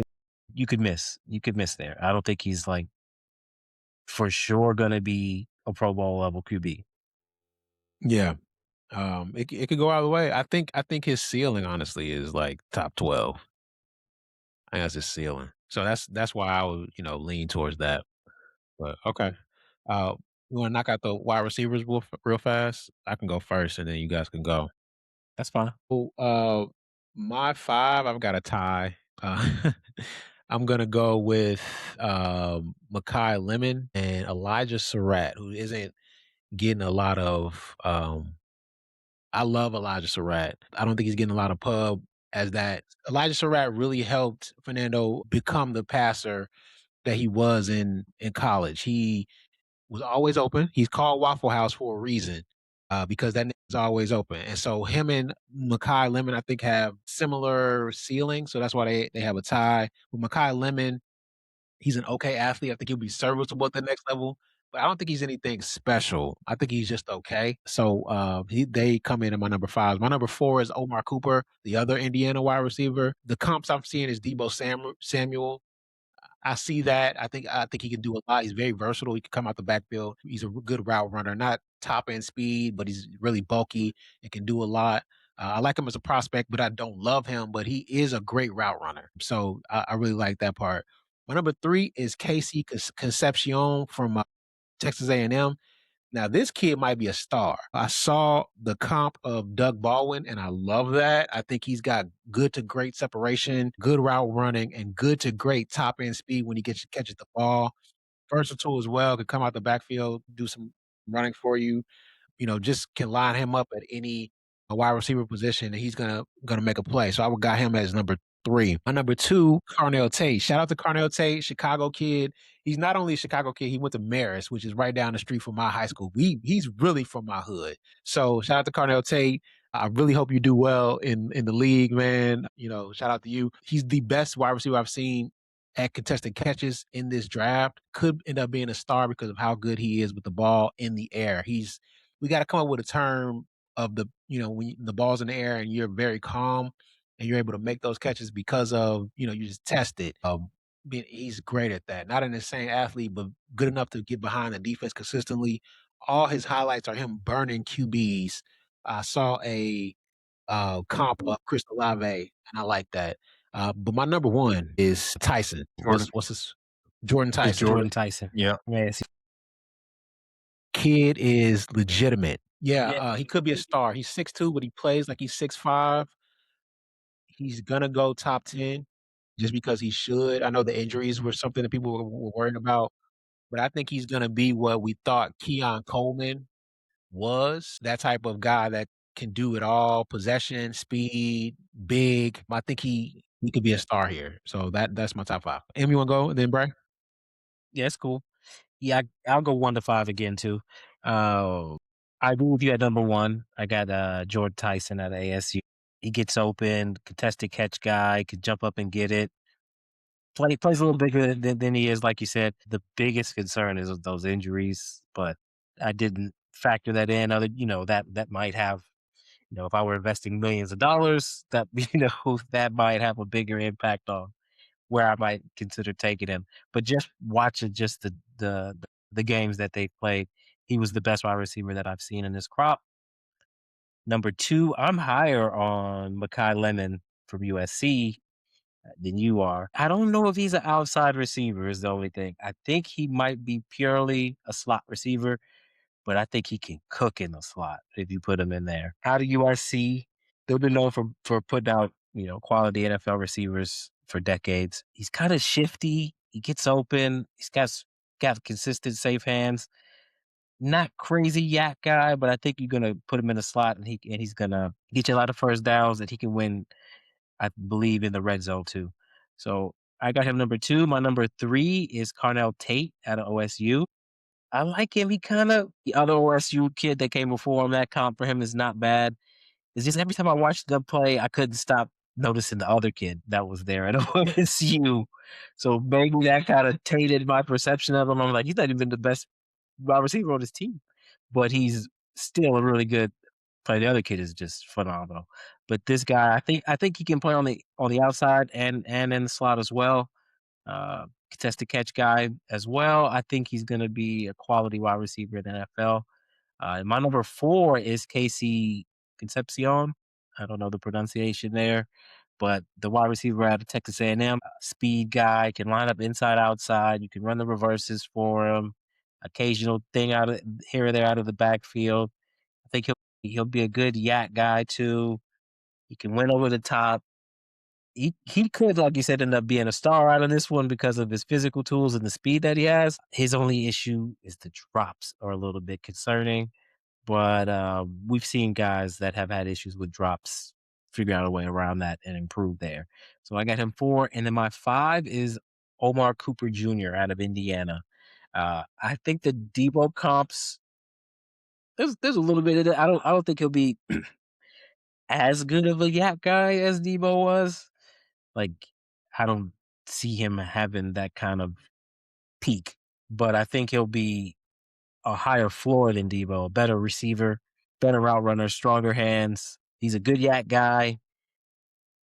you could miss. You could miss there. I don't think he's like for sure going to be a Pro Bowl level QB. Yeah. It could go either way. I think his ceiling honestly is like top 12. I think that's his ceiling. So that's why I would lean towards that. But okay. Uh, You want to knock out the wide receivers real fast? I can go first, and then you guys can go. That's fine. Well, my 5, I've got a tie. I'm gonna go with, Mekhi Lemon and Elijah Surratt, who isn't getting a lot of, I love Elijah Surratt. I don't think he's getting a lot of pub as that. Elijah Surratt really helped Fernando become the passer that he was in college. He was always open. He's called Waffle House for a reason, because that is always open. And so him and Mekhi Lemon, I think, have similar ceiling. So that's why they have a tie. With Mekhi Lemon, he's an okay athlete. I think he'll be serviceable at the next level, but I don't think he's anything special. I think he's just okay. So they come in at my number 5. My number 4 is Omar Cooper, the other Indiana wide receiver. The comps I'm seeing is Samuel. I see that. I think he can do a lot. He's very versatile. He can come out the backfield. He's a good route runner, not top end speed, but he's really bulky and can do a lot. I like him as a prospect, but I don't love him. But he is a great route runner, so I really like that part. My number 3 is Casey Concepcion from Texas A&M. Now, this kid might be a star. I saw the comp of Doug Baldwin, and I love that. I think he's got good to great separation, good route running, and good to great top end speed when he catches the ball. Versatile as well, could come out the backfield, do some running for you. Just can line him up at any wide receiver position, and he's gonna make a play. So I would got him as number 3. My number 2, Carnell Tate. Shout out to Carnell Tate, Chicago kid. He's not only a Chicago kid, he went to Marist, which is right down the street from my high school. He's really from my hood. So shout out to Carnell Tate. I really hope you do well in the league, man. Shout out to you. He's the best wide receiver I've seen at contested catches in this draft. Could end up being a star because of how good he is with the ball in the air. We got to come up with a term of when the ball's in the air and you're very calm and you're able to make those catches because of, you just test it. He's great at that. Not an insane athlete, but good enough to get behind the defense consistently. All his highlights are him burning QBs. I saw a comp of Chris Olave, and I like that. But my number 1 is Tyson. Jordan. What's his? Jordan It's Tyson. Jordan Tyson. Yeah. Yes. Kid is legitimate. Yeah. Yeah, he could be a star. He's 6'2", but he plays like he's 6'5". He's gonna go top 10 just because he should. I know the injuries were something that people were worried about, but I think he's gonna be what we thought Keon Coleman was, that type of guy that can do it all, possession, speed, big. I think he could be a star here. So that's my top 5. Em, you wanna go, and then Bray? Yeah, it's cool. Yeah, I'll go 1 to 5 again too. I agree with you at number 1. I got Jordan Tyson at ASU. He gets open, contested catch guy, could jump up and get it. Plays a little bigger than he is, like you said. The biggest concern is those injuries, but I didn't factor that in. That might have, if I were investing millions of dollars, that that might have a bigger impact on where I might consider taking him. But just watching just the games that they played, he was the best wide receiver that I've seen in this crop. Number 2, I'm higher on Mekhi Lemon from USC than you are. I don't know if he's an outside receiver is the only thing. I think he might be purely a slot receiver, but I think he can cook in the slot if you put him in there. Out of USC, they've been known for putting out, quality NFL receivers for decades. He's kind of shifty. He gets open. Got consistent safe hands. Not crazy yak guy, but I think you're gonna put him in the slot and he's gonna get you a lot of first downs that he can win, I believe, in the red zone too. So I got him number 2. My number 3 is Carnell Tate out of OSU. I like him. The other OSU kid that came before him, that comp for him is not bad. It's just every time I watched them play, I couldn't stop noticing the other kid that was there at OSU. So maybe that kind of tainted my perception of him. I'm like, he's not even the best wide receiver on his team, but he's still a really good player. The other kid is just phenomenal. But this guy, I think he can play on the outside and in the slot as well. Contested catch guy as well. I think he's going to be a quality wide receiver in the NFL. My number 4 is Casey Concepcion. I don't know the pronunciation there, but the wide receiver out of Texas A&M, speed guy, can line up inside, outside. You can run the reverses for him. occasional thing out of here or there out of the backfield. I think he'll be a good yak guy too. He can win over the top. He could, like you said, end up being a star out of this one because of his physical tools and the speed that he has. His only issue is the drops are a little bit concerning, but we've seen guys that have had issues with drops figure out a way around that and improve there. So I got him 4, and then my 5 is Omar Cooper Jr. out of Indiana. I think the Debo comps there's a little bit of that. I don't think he'll be as good of a yak guy as Debo was. Like, I don't see him having that kind of peak, but I think he'll be a higher floor than Debo, a better receiver, better route runner, stronger hands. He's a good yak guy,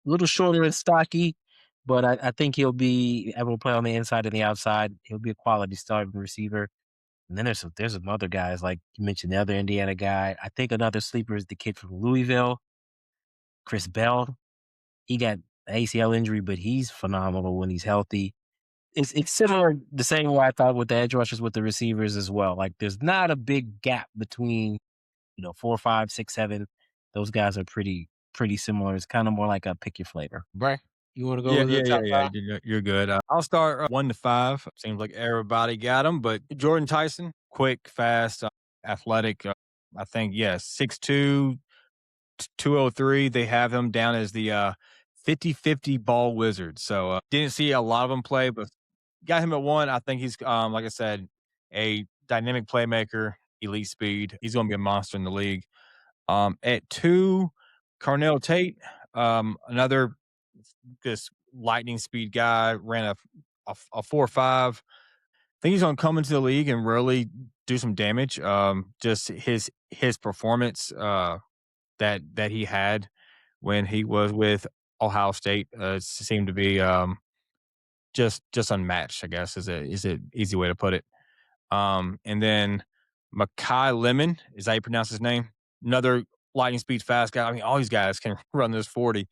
a little shorter and stocky, but I think he'll be able to play on the inside and the outside. He'll be a quality starting receiver. And then there's some other guys, like you mentioned, the other Indiana guy. I think another sleeper is the kid from Louisville, Chris Bell. He got an ACL injury, but he's phenomenal when he's healthy. It's similar the same way I thought with the edge rushers with the receivers as well. Like there's not a big gap between 4, 5, 6, 7. Those guys are pretty similar. It's kind of more like a pick your flavor. Bray, you want to go Yeah, with the yeah, yeah, top yeah. 5? You're good. I'll start 1 to 5. Seems like everybody got him, but Jordan Tyson, quick, fast, athletic. I think, yes, 6'2", 203. They have him down as the 50-50 ball wizard. So didn't see a lot of them play, but got him at 1. I think he's, like I said, a dynamic playmaker, elite speed. He's going to be a monster in the league. At 2, Carnell Tate, another this lightning speed guy, ran a 4.5. I think he's going to come into the league and really do some damage. Just his performance that he had when he was with Ohio State seemed to be just unmatched, I guess is an easy way to put it. And then Makai Lemon, is that how you pronounce his name? Another lightning speed fast guy. I mean, all these guys can run this 40.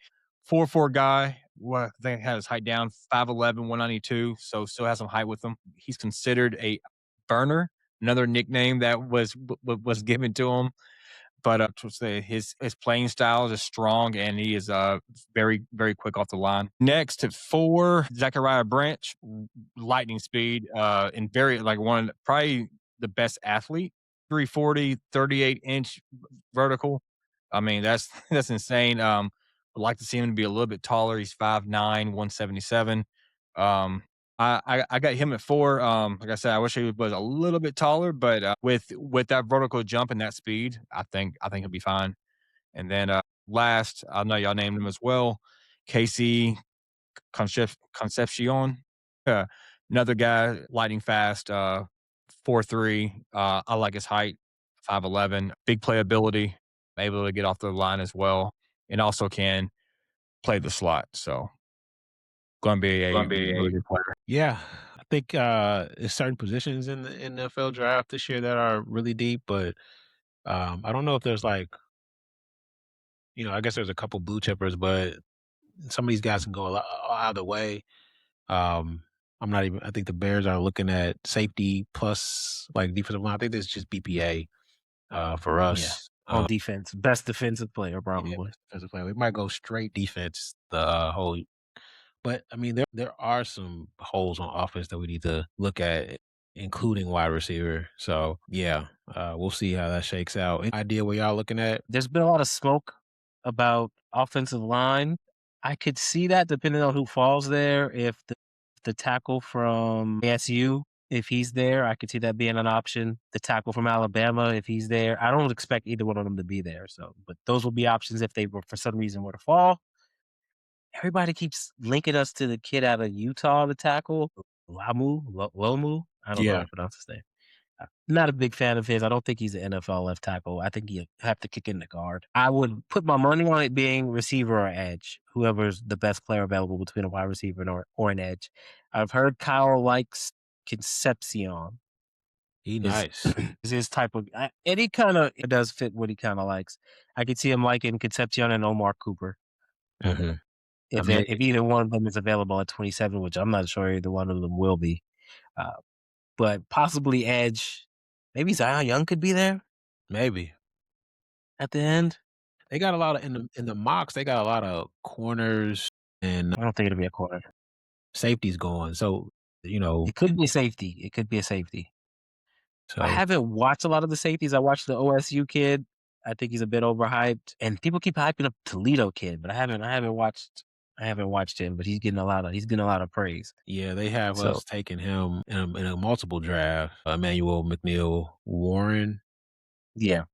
4.4 guy. What I think had his height down, 5'11", 192. So still has some height with him. He's considered a burner, another nickname that was given to him. But to say his playing style is strong, and he is very, very quick off the line. Next at 4, Zachariah Branch, lightning speed, and very like probably the best athlete. 340, 38-inch vertical. I mean, that's insane. I'd like to see him to be a little bit taller. He's 5'9", 177. I got him at 4. Like I said, I wish he was a little bit taller, but with that vertical jump and that speed, I think he'll be fine. And then last, I know y'all named him as well, Casey Concepcion, another guy, lightning fast, 4'3". I like his height, 5'11", big playability, able to get off the line as well, and also can play the slot. So going to be a really good player. Yeah, I think there's certain positions in the NFL draft this year that are really deep, but I don't know if there's like, I guess there's a couple blue chippers, but some of these guys can go either way. I'm not even. I think the Bears are looking at safety plus like defensive line. I think this is just BPA for us. On defense, best defensive player probably. Yeah, defensive player. We might go straight defense the whole. But I mean, there are some holes on offense that we need to look at, including wide receiver. So yeah, we'll see how that shakes out. Any idea what y'all looking at? There's been a lot of smoke about offensive line. I could see that depending on who falls there. If the tackle from ASU, if he's there, I could see that being an option. The tackle from Alabama, if he's there, I don't expect either one of them to be there. So, but those will be options if they were for some reason were to fall. Everybody keeps linking us to the kid out of Utah, the tackle, Lomu. I don't know how to pronounce his name. I'm not a big fan of his. I don't think he's an NFL left tackle. I think you have to kick in the guard. I would put my money on it being receiver or edge, whoever's the best player available between a wide receiver or an edge. I've heard Kyle likes Concepcion. He nice. Is his type of, and he kind of does fit what he kind of likes. I could see him liking Concepcion and Omar Cooper. Mm-hmm. If either one of them is available at 27, which I'm not sure either one of them will be. but possibly edge. Maybe Zion Young could be there Maybe. at the end. They got a lot of in the mocks, they got a lot of corners and I don't think it'll be a corner. safeties going. So, you know, It could be a safety. It could be a safety. I so haven't watched a lot of the safeties. I watched the OSU kid. I think he's a bit overhyped, and people keep hyping up Toledo kid, but I haven't watched him, but he's getting a lot of praise. yeah, they have So us taking him in a multiple draft. Emmanuel McNeil Warren. yeah,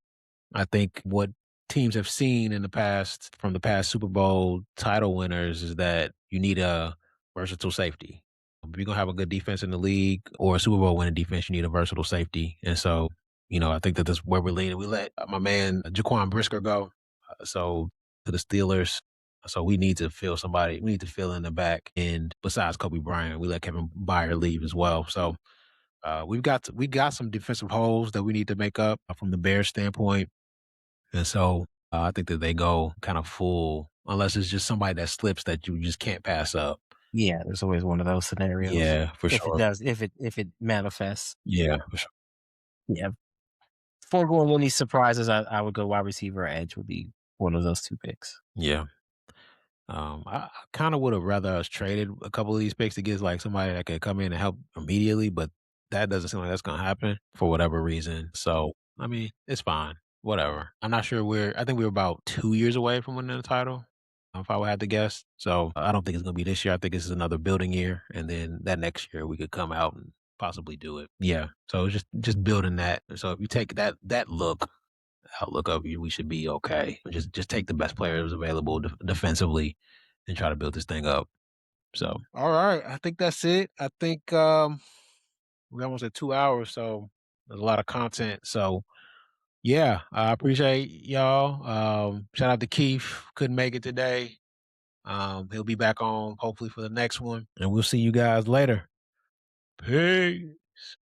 I think what teams have seen in the past from the past Super Bowl title winners is that you need a versatile safety. If you're gonna have a good defense in the league or a Super Bowl winning defense, you need a versatile safety. And so, you know, I think that that's where we're leaning. We let my man Jaquan Brisker go, so to the Steelers. So we need to fill somebody. We need to fill in the back. And besides Kobe Bryant, we let Kevin Byard leave as well. So we got some defensive holes that we need to make up from the Bears standpoint. And so I think that they go kind of full, unless it's just somebody that slips that you just can't pass up. yeah. There's always one of those scenarios. Yeah, for If it sure. does, if it manifests, Yeah, for sure. yeah. Foregoing any surprises, I would go wide receiver or edge would be one of those two picks. Yeah. I kind of would have rather us traded a couple of these picks to get like somebody that could come in and help immediately, but that doesn't seem like that's gonna happen for whatever reason. So I mean, it's fine. Whatever. I'm not sure I think we're about 2 years away from winning the title, if I would have to guess. So I don't think it's gonna be this year. I think this is another building year. And then that next year we could come out and possibly do it. Yeah. So it's just building that. So if you take that outlook of you, we should be okay. Just take the best players available defensively and try to build this thing up. So, all right, I think that's it. I think we're almost at 2 hours, so there's a lot of content. So, yeah, I appreciate y'all. Shout out to Keith, couldn't make it today. He'll be back on hopefully for the next one, and we'll see you guys later. Peace.